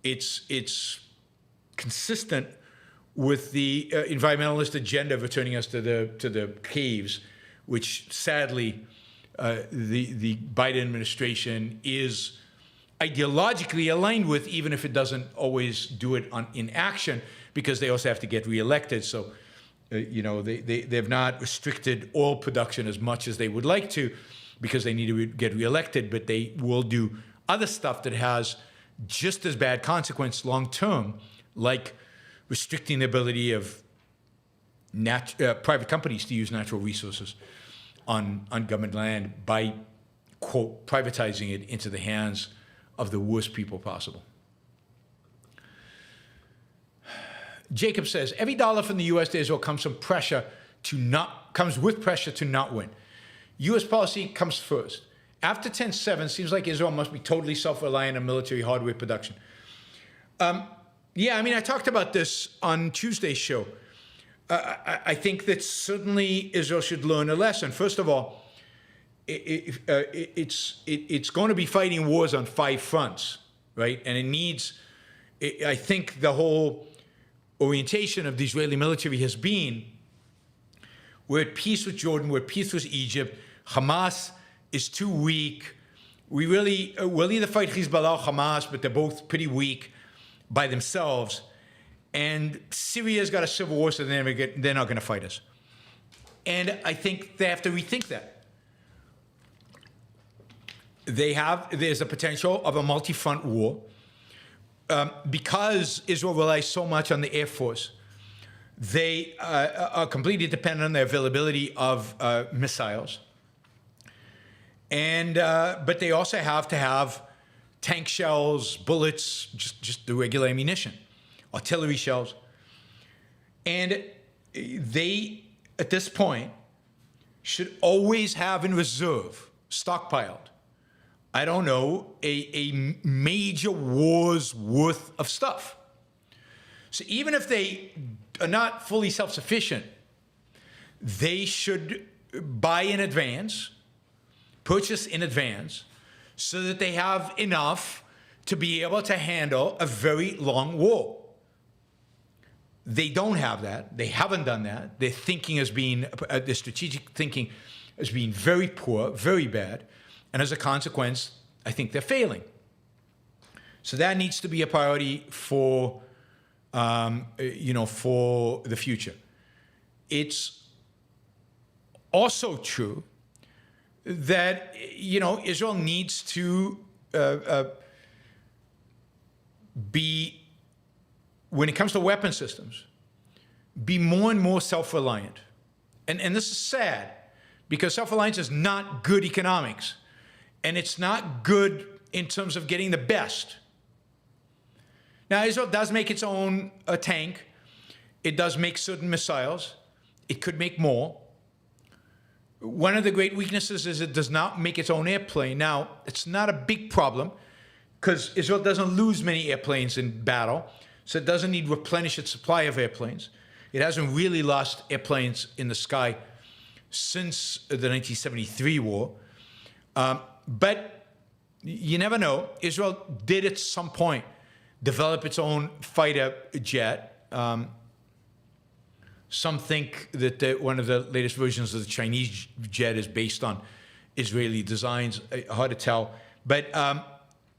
It's consistent with the environmentalist agenda of returning us to the caves, which sadly the Biden administration is ideologically aligned with, even if it doesn't always do it in action, because they also have to get reelected. So they've not restricted oil production as much as they would like to, because they need to get reelected, but they will do other stuff that has just as bad consequence long term, like restricting the ability of private companies to use natural resources on government land by, quote, privatizing it into the hands of the worst people possible. Jacob says, every dollar from the U.S. to Israel comes with pressure to not win. U.S. policy comes first. After 10/7, seems like Israel must be totally self-reliant on military hardware production. Yeah, I mean, I talked about this on Tuesday's show. I think that certainly Israel should learn a lesson. First of all, it's going to be fighting wars on 5 fronts, right? And it needs, I think the whole orientation of the Israeli military has been, we're at peace with Jordan, we're at peace with Egypt, Hamas is too weak. We'll either fight Hezbollah or Hamas, but they're both pretty weak by themselves. And Syria's got a civil war, so they're not going to fight us. And I think they have to rethink that. There's a potential of a multi-front war. Because Israel relies so much on the Air Force, they are completely dependent on the availability of missiles. And but they also have to have tank shells, bullets, just the regular ammunition, artillery shells. And they, at this point, should always have in reserve, stockpiled, I don't know, a major war's worth of stuff. So even if they are not fully self-sufficient, they should buy in advance, purchase in advance, so that they have enough to be able to handle a very long war. They don't have that. They haven't done that. Their thinking has been, their strategic thinking has been very poor, very bad. And as a consequence, I think they're failing. So that needs to be a priority for, for the future. It's also true that, Israel needs to be, when it comes to weapon systems, be more and more self-reliant. And this is sad, because self-reliance is not good economics. And it's not good in terms of getting the best. Now, Israel does make its own tank. It does make certain missiles. It could make more. One of the great weaknesses is it does not make its own airplane. Now, it's not a big problem, because Israel doesn't lose many airplanes in battle, so it doesn't need to replenish its supply of airplanes. It hasn't really lost airplanes in the sky since the 1973 war. But you never know. Israel did at some point develop its own fighter jet. Some think that one of the latest versions of the Chinese jet is based on Israeli designs. Hard to tell. But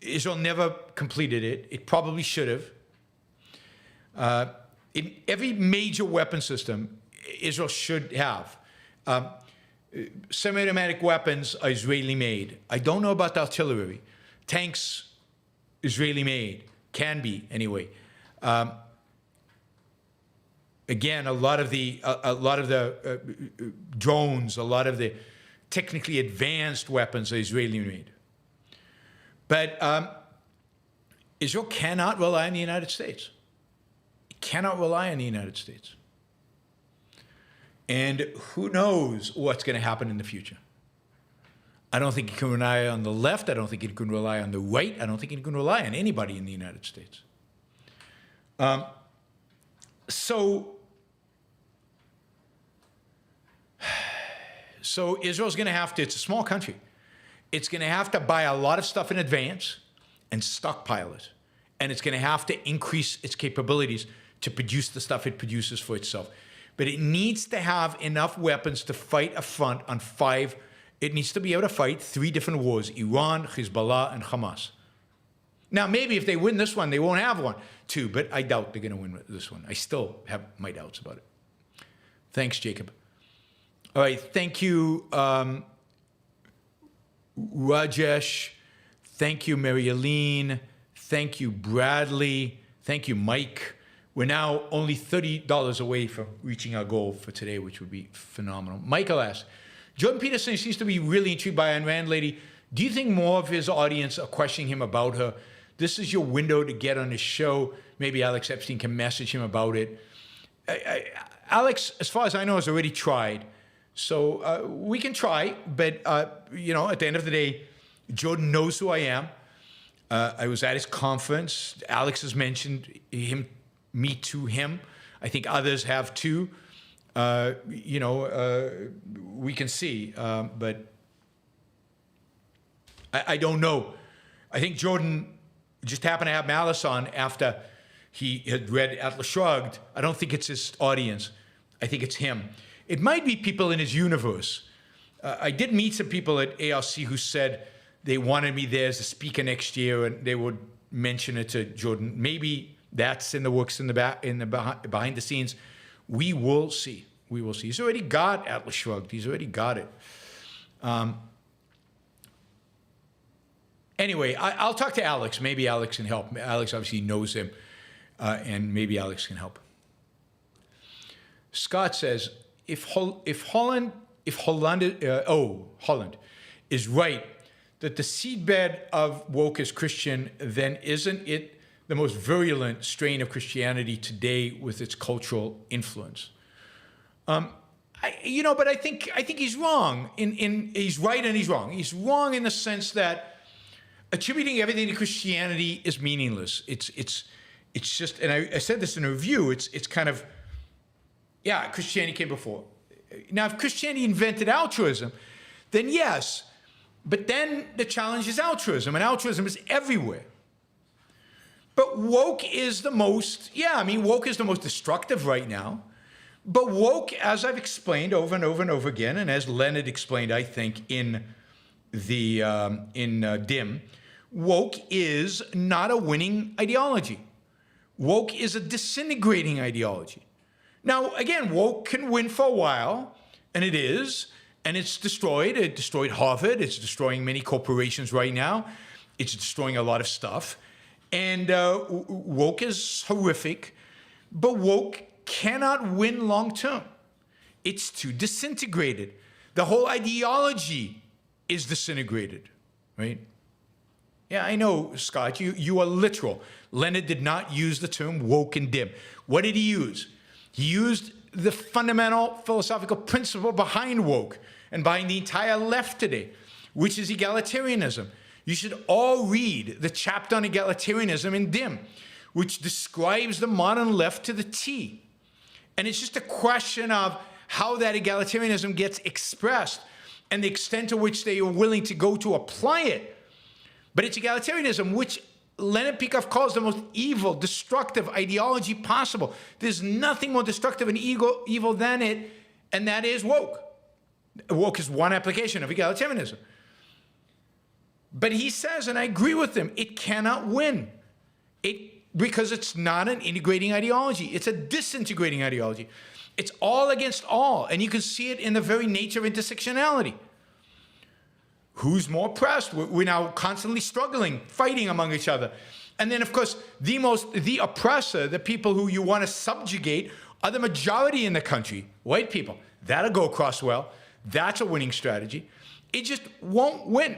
Israel never completed it. It probably should have. In every major weapon system, Israel should have. Semi-automatic weapons are Israeli-made. I don't know about the artillery. Tanks, Israeli-made. Can be, anyway. Again, a lot of the drones, a lot of the technically advanced weapons are Israeli-made. But Israel cannot rely on the United States. It cannot rely on the United States. And who knows what's going to happen in the future. I don't think it can rely on the left. I don't think it can rely on the right. I don't think it can rely on anybody in the United States. So Israel's going to have to, it's a small country. It's going to have to buy a lot of stuff in advance and stockpile it. And it's going to have to increase its capabilities to produce the stuff it produces for itself. But it needs to have enough weapons to fight a front on 5. It needs to be able to fight 3 different wars: Iran, Hezbollah, and Hamas. Now, maybe if they win this one, they won't have one, too. But I doubt they're going to win this one. I still have my doubts about it. Thanks, Jacob. All right, thank you, Rajesh. Thank you, Mary Aline. Thank you, Bradley. Thank you, Mike. We're now only $30 away from reaching our goal for today, which would be phenomenal. Michael asks, Jordan Peterson seems to be really intrigued by Ayn Rand lady. Do you think more of his audience are questioning him about her? This is your window to get on his show. Maybe Alex Epstein can message him about it. Alex, as far as I know, has already tried. So we can try, but, you know, at the end of the day, Jordan knows who I am. I was at his conference. Alex has mentioned me to him. I think others have too. You know, we can see, but I don't know. I think Jordan just happened to have Malice on after he had read Atlas Shrugged. I don't think it's his audience. I think it's him. It might be people in his universe. I did meet some people at ARC who said they wanted me there as a speaker next year, and they would mention it to Jordan. Maybe that's in the works behind the scenes. We will see. We will see. He's already got Atlas Shrugged. He's already got it. Anyway, I'll talk to Alex. Maybe Alex can help. Alex obviously knows him, and maybe Alex can help. Scott says, if Holland is right that the seedbed of woke is Christian, then isn't it the most virulent strain of Christianity today with its cultural influence? You know, but I think he's wrong. He's right and he's wrong. He's wrong in the sense that attributing everything to Christianity is meaningless. It's just, and I said this in a review. It's kind of, yeah, Christianity came before. Now, if Christianity invented altruism, then yes. But then the challenge is altruism, and altruism is everywhere. But woke is the most, woke is the most destructive right now. But woke, as I've explained over and over and over again, and as Leonard explained, I think, in DIM, woke is not a winning ideology. Woke is a disintegrating ideology. Now, again, woke can win for a while, and it is, and it's destroyed. It destroyed Harvard. It's destroying many corporations right now. It's destroying a lot of stuff. And woke is horrific, but woke cannot win long term. It's too disintegrated. The whole ideology is disintegrated, right? Yeah, I know, Scott, you are literal. Leonard did not use the term woke and dim. What did he use? He used the fundamental philosophical principle behind woke and behind the entire left today, which is egalitarianism. You should all read the chapter on egalitarianism in DIM, which describes the modern left to the T. And it's just a question of how that egalitarianism gets expressed and the extent to which they are willing to go to apply it. But it's egalitarianism, which Leonard Peikoff calls the most evil, destructive ideology possible. There's nothing more destructive and evil than it, and that is woke. Woke is one application of egalitarianism. But he says, and I agree with him, it cannot win. Because it's not an integrating ideology. It's a disintegrating ideology. It's all against all, and you can see it in the very nature of intersectionality. Who's more oppressed? We're now constantly struggling, fighting among each other. And then, of course, the oppressor, the people who you want to subjugate, are the majority in the country, white people. That'll go across well. That's a winning strategy. It just won't win.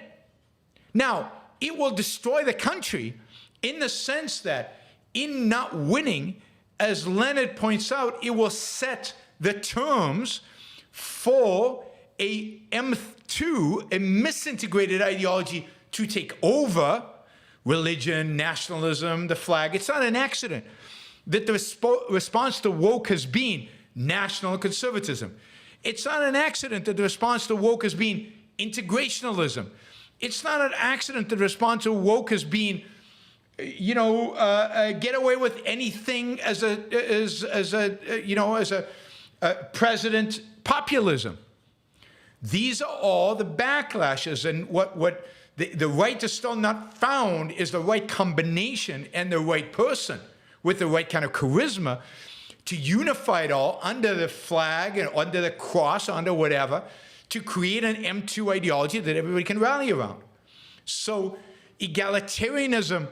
Now, it will destroy the country in the sense that in not winning, as Leonard points out, it will set the terms for a M2, a misintegrated ideology to take over religion, nationalism, the flag. It's not an accident that the response to woke has been national conservatism. It's not an accident that the response to woke has been integrationalism. It's not an accident that the response to woke has been get away with anything as a president populism. These are all the backlashes, and what the right is still not found is the right combination and the right person with the right kind of charisma to unify it all under the flag and under the cross, under whatever, to create an M2 ideology that everybody can rally around. So egalitarianism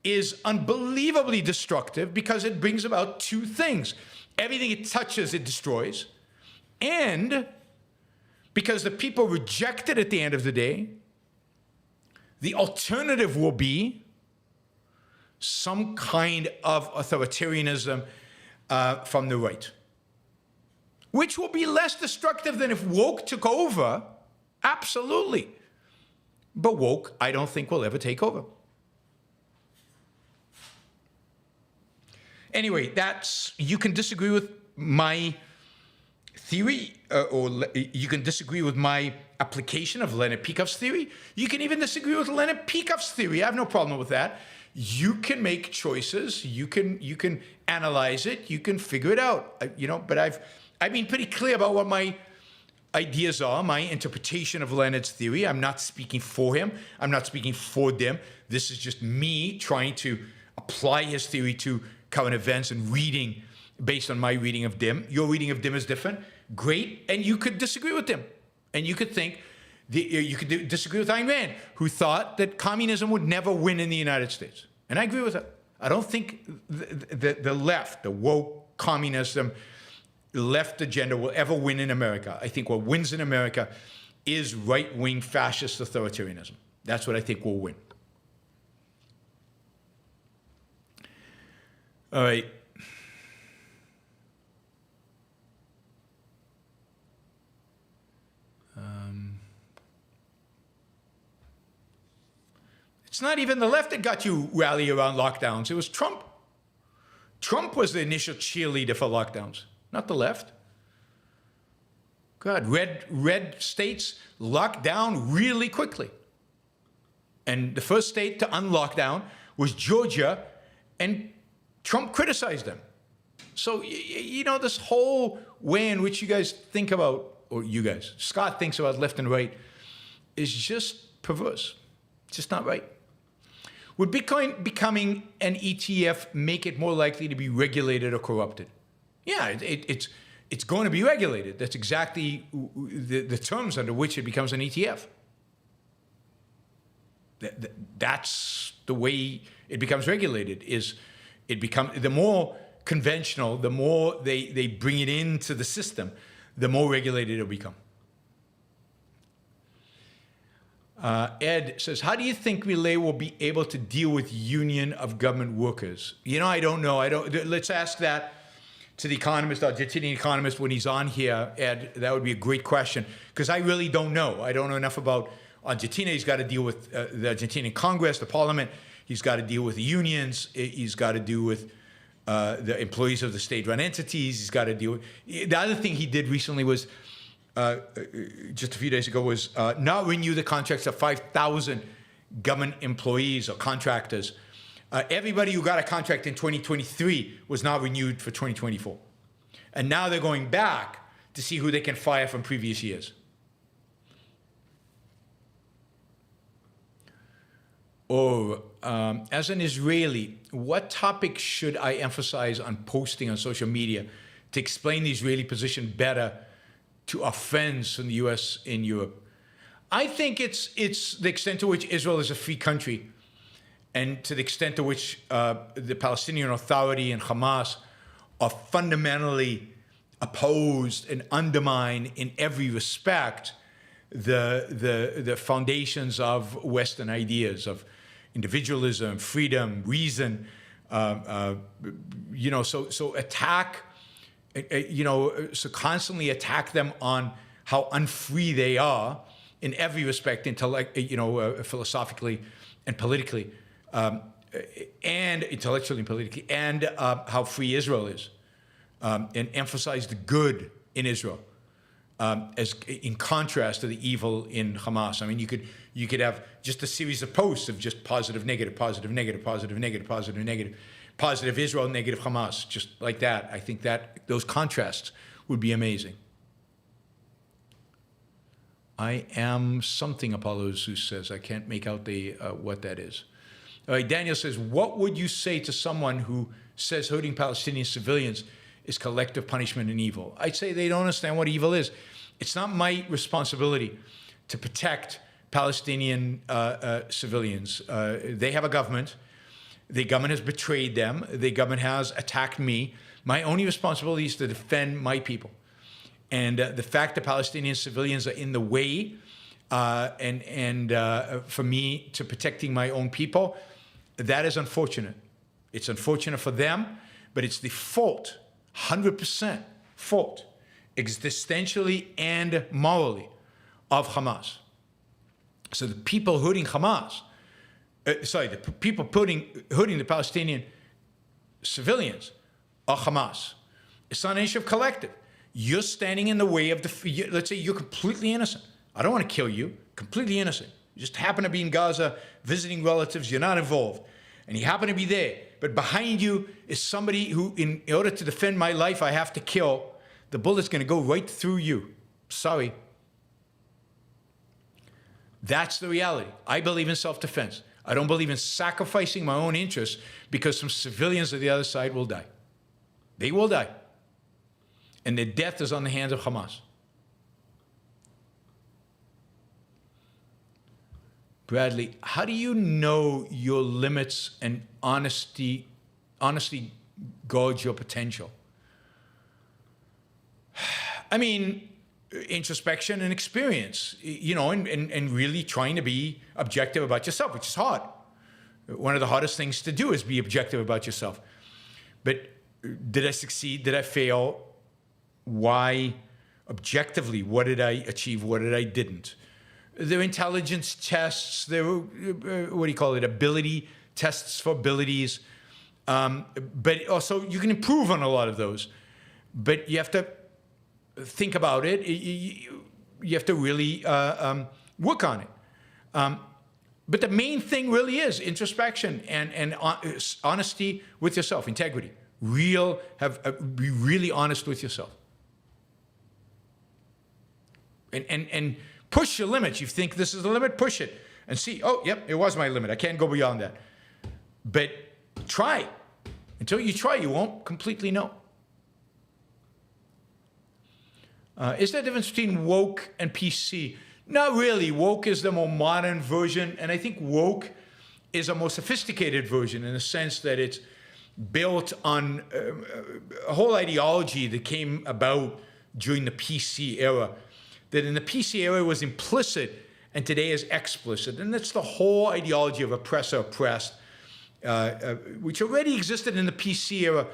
is unbelievably destructive because it brings about two things. Everything it touches, it destroys. And because the people reject it at the end of the day, the alternative will be some kind of authoritarianism from the right, which will be less destructive than if woke took over. Absolutely. But woke, I don't think, will ever take over. Anyway, you can disagree with my theory, or you can disagree with my application of Leonard Peikoff's theory. You can even disagree with Leonard Peikoff's theory. I have no problem with that. You can make choices. You can analyze it. You can figure it out. But I've been pretty clear about what my ideas are, my interpretation of Leonard's theory. I'm not speaking for him. I'm not speaking for them. This is just me trying to apply his theory to current events and reading based on my reading of them. Your reading of them is different. Great. And you could disagree with them. And you could think, you could disagree with Ayn Rand, who thought that communism would never win in the United States. And I agree with her. I don't think the left, the woke communism, left agenda will ever win in America. I think what wins in America is right-wing fascist authoritarianism. That's what I think will win. All right. It's not even the left that got you rally around lockdowns. It was Trump. Trump was the initial cheerleader for lockdowns, not the left. God, red states locked down really quickly. And the first state to unlock down was Georgia, and Trump criticized them. So, this whole way in which you guys think about, or you guys, Scott thinks about left and right, is just perverse. It's just not right. Would Bitcoin becoming an ETF make it more likely to be regulated or corrupted? Yeah, it's going to be regulated. That's exactly the terms under which it becomes an ETF. That's the way it becomes regulated. The more conventional, the more they bring it into the system, the more regulated it'll become. Ed says, how do you think Milei will be able to deal with union of government workers? I don't know. Let's ask that to the economist, Argentinian economist, when he's on here, Ed. That would be a great question, because I really don't know. I don't know enough about Argentina. He's got to deal with the Argentinian Congress, the parliament. He's got to deal with the unions. He's got to deal with the employees of the state-run entities. He's got to deal with... The other thing he did recently was, just a few days ago, was not renew the contracts of 5,000 government employees or contractors. Everybody who got a contract in 2023 was not renewed for 2024. And now they're going back to see who they can fire from previous years. Or, as an Israeli, what topics should I emphasize on posting on social media to explain the Israeli position better to our friends from the US in Europe? I think it's the extent to which Israel is a free country, and to the extent to which the Palestinian Authority and Hamas are fundamentally opposed and undermine in every respect the foundations of Western ideas of individualism, freedom, reason. So attack. So constantly attack them on how unfree they are in every respect, philosophically and politically, and intellectually and politically, and how free Israel is, and emphasize the good in Israel, as in contrast to the evil in Hamas. I mean, you could have just a series of posts of just positive, negative, positive, negative, positive, negative, positive, negative. Positive Israel, negative Hamas, just like that. I think that those contrasts would be amazing. I am something, Apollo Zeus says. I can't make out what that is. All right, Daniel says, what would you say to someone who says hurting Palestinian civilians is collective punishment and evil? I'd say they don't understand what evil is. It's not my responsibility to protect Palestinian civilians. They have a government. The government has betrayed them. The government has attacked me. My only responsibility is to defend my people. And the fact that Palestinian civilians are in the way, and for me to protecting my own people, that is unfortunate. It's unfortunate for them, but it's the fault, 100% fault, existentially and morally, of Hamas. So the people hurting Hamas, the people hurting the Palestinian civilians are Hamas. It's not an issue of collective. You're standing in the way of let's say you're completely innocent. I don't want to kill you, completely innocent. You just happen to be in Gaza, visiting relatives, you're not involved. And you happen to be there. But behind you is somebody who, in order to defend my life, I have to kill. The bullet's going to go right through you. Sorry. That's the reality. I believe in self-defense. I don't believe in sacrificing my own interests because some civilians on the other side will die. They will die. And their death is on the hands of Hamas. Bradley, how do you know your limits and honestly gauge your potential? I mean, introspection and experience, and really trying to be objective about yourself, which is hard. One of the hardest things to do is be objective about yourself. But did I succeed? Did I fail? Why? Objectively, what did I achieve? What did I didn't? There are intelligence tests. There are, ability tests for abilities. But also, you can improve on a lot of those. But you have to think about it. You have to really work on it. But the main thing really is introspection and honesty with yourself, integrity. Be really honest with yourself. And push your limits. You think this is the limit, push it. And see, oh, yep, it was my limit. I can't go beyond that. But try. Until you try, you won't completely know. Is there a difference between woke and PC? Not really. Woke is the more modern version, and I think woke is a more sophisticated version in the sense that it's built on a whole ideology that came about during the PC era. That in the PC era was implicit and today is explicit. And that's the whole ideology of oppressor-oppressed, which already existed in the PC era,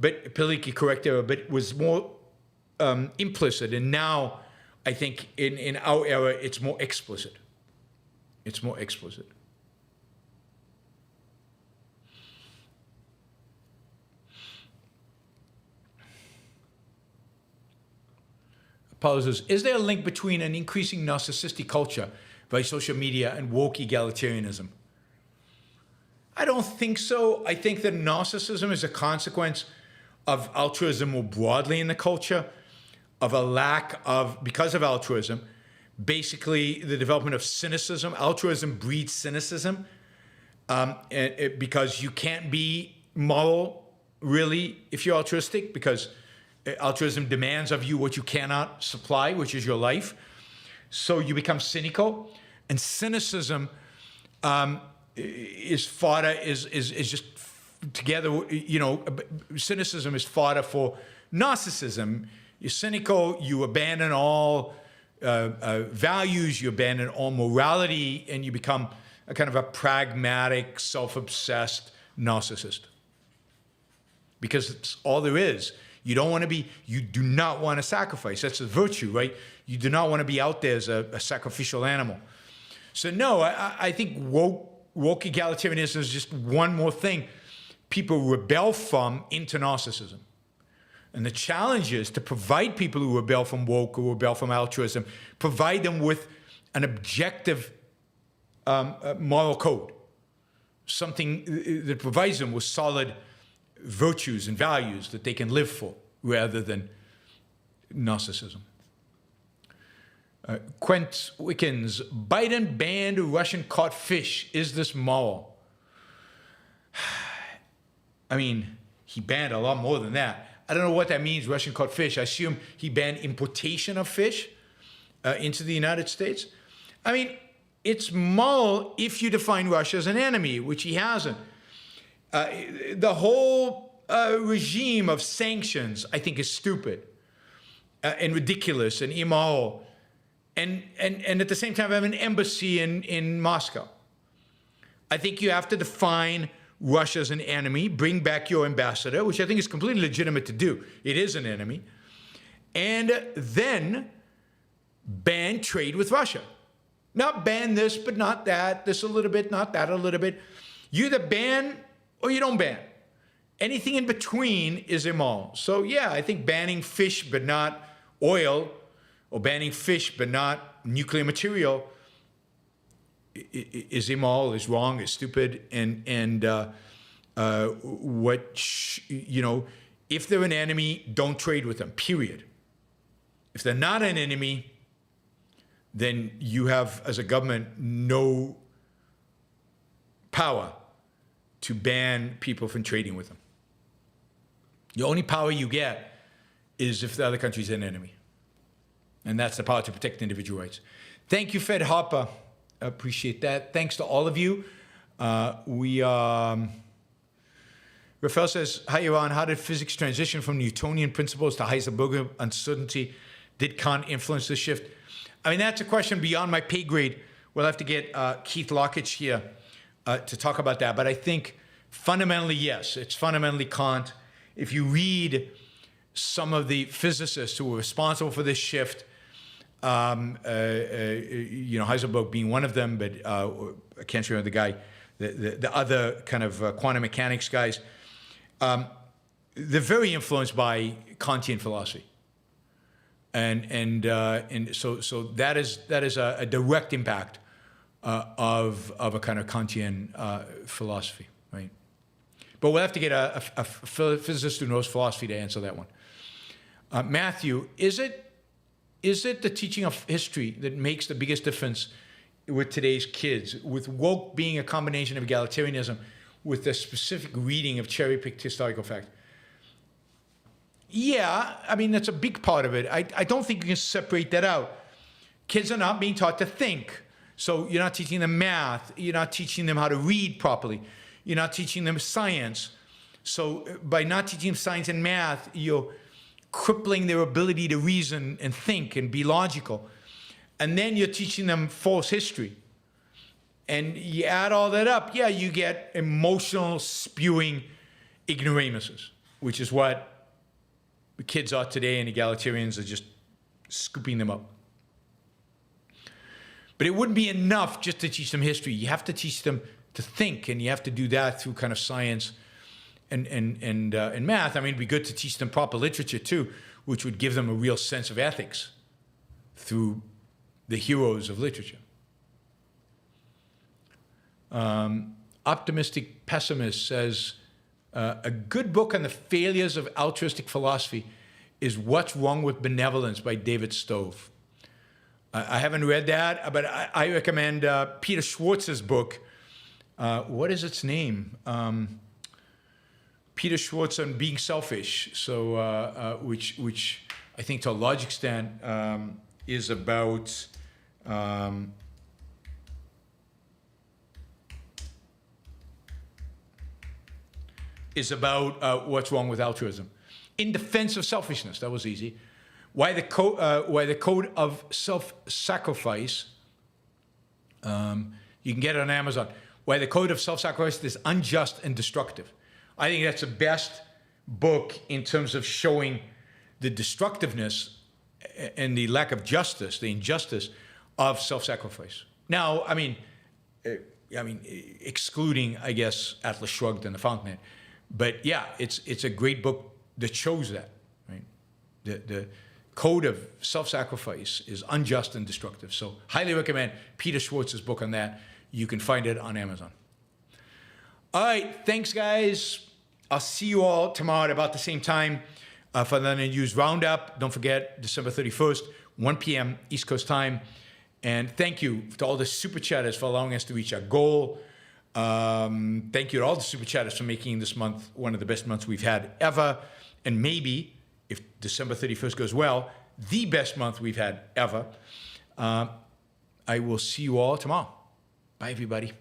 but politically correct era, but was more implicit. And now, I think in our era, it's more explicit. It's more explicit. Paulo says, is there a link between an increasing narcissistic culture by social media and woke egalitarianism? I don't think so. I think that narcissism is a consequence of altruism more broadly in the culture, of a lack of, because of altruism, basically the development of cynicism. Altruism breeds cynicism because you can't be moral, really, if you're altruistic, because altruism demands of you what you cannot supply, which is your life. So you become cynical. And cynicism is fodder, is just together, cynicism is fodder for narcissism. You're cynical, you abandon all values, you abandon all morality, and you become a kind of a pragmatic, self-obsessed narcissist. Because it's all there is. You do not want to sacrifice. That's a virtue, right? You do not want to be out there as a sacrificial animal. So no, I think woke egalitarianism is just one more thing people rebel from into narcissism. And the challenge is to provide people who rebel from woke, who rebel from altruism, provide them with an objective moral code, something that provides them with solid virtues and values that they can live for, rather than narcissism. Quent Wickens, Biden banned Russian caught fish. Is this moral? I mean, he banned a lot more than that. I don't know what that means, Russian caught fish. I assume he banned importation of fish into the United States. I mean, it's moral if you define Russia as an enemy, which he hasn't. The whole regime of sanctions, I think, is stupid and ridiculous and immoral. And at the same time, I have an embassy in Moscow. I think you have to define Russia's an enemy, bring back your ambassador, which I think is completely legitimate to do. It is an enemy. And then ban trade with Russia. Not ban this, but not that. This a little bit, not that a little bit. You either ban or you don't ban. Anything in between is immoral. So yeah, I think banning fish but not oil, or banning fish but not nuclear material is immoral, is wrong, is stupid, and if they're an enemy, don't trade with them, period. If they're not an enemy, then you have, as a government, no power to ban people from trading with them. The only power you get is if the other country's an enemy. And that's the power to protect individual rights. Thank you, Fed Harper. I appreciate that. Thanks to all of you. Rafael says, hi, Yaron. How did physics transition from Newtonian principles to Heisenberg uncertainty? Did Kant influence the shift? I mean, that's a question beyond my pay grade. We'll have to get Keith Lockitch here to talk about that. But I think fundamentally, yes, it's fundamentally Kant. If you read some of the physicists who were responsible for this shift, Heisenberg being one of them, but I can't remember the guy, the other kind of quantum mechanics guys, they're very influenced by Kantian philosophy. And so that is a direct impact of a kind of Kantian philosophy, right? But we'll have to get a physicist who knows philosophy to answer that one. Matthew, is it the teaching of history that makes the biggest difference with today's kids, with woke being a combination of egalitarianism with a specific reading of cherry-picked historical fact? Yeah, I mean, that's a big part of it. I don't think you can separate that out. Kids are not being taught to think. So you're not teaching them math. You're not teaching them how to read properly. You're not teaching them science. So by not teaching them science and math, you're crippling their ability to reason and think and be logical. And then you're teaching them false history. And you add all that up, yeah, you get emotional, spewing ignoramuses, which is what the kids are today, and egalitarians are just scooping them up. But it wouldn't be enough just to teach them history. You have to teach them to think, and you have to do that through kind of science and math. I mean, it'd be good to teach them proper literature too, which would give them a real sense of ethics through the heroes of literature. Optimistic Pessimist says, a good book on the failures of altruistic philosophy is What's Wrong with Benevolence by David Stove. I haven't read that, but I recommend Peter Schwartz's book. What is its name? Peter Schwartz on Being Selfish. So, which I think to a large extent is about what's wrong with altruism. In defense of selfishness, that was easy. Why the code of self-sacrifice, you can get it on Amazon. Why the code of self-sacrifice is unjust and destructive. I think that's the best book in terms of showing the destructiveness and the lack of justice, the injustice of self-sacrifice. Now, I mean, excluding, I guess, Atlas Shrugged and The Fountainhead. But yeah, it's a great book that shows that, right? The code of self-sacrifice is unjust and destructive. So highly recommend Peter Schwartz's book on that. You can find it on Amazon. All right, thanks, guys. I'll see you all tomorrow at about the same time for the News Roundup. Don't forget, December 31st, 1 p.m. East Coast time. And thank you to all the super chatters for allowing us to reach our goal. Thank you to all the super chatters for making this month one of the best months we've had ever. And maybe, if December 31st goes well, the best month we've had ever. I will see you all tomorrow. Bye, everybody.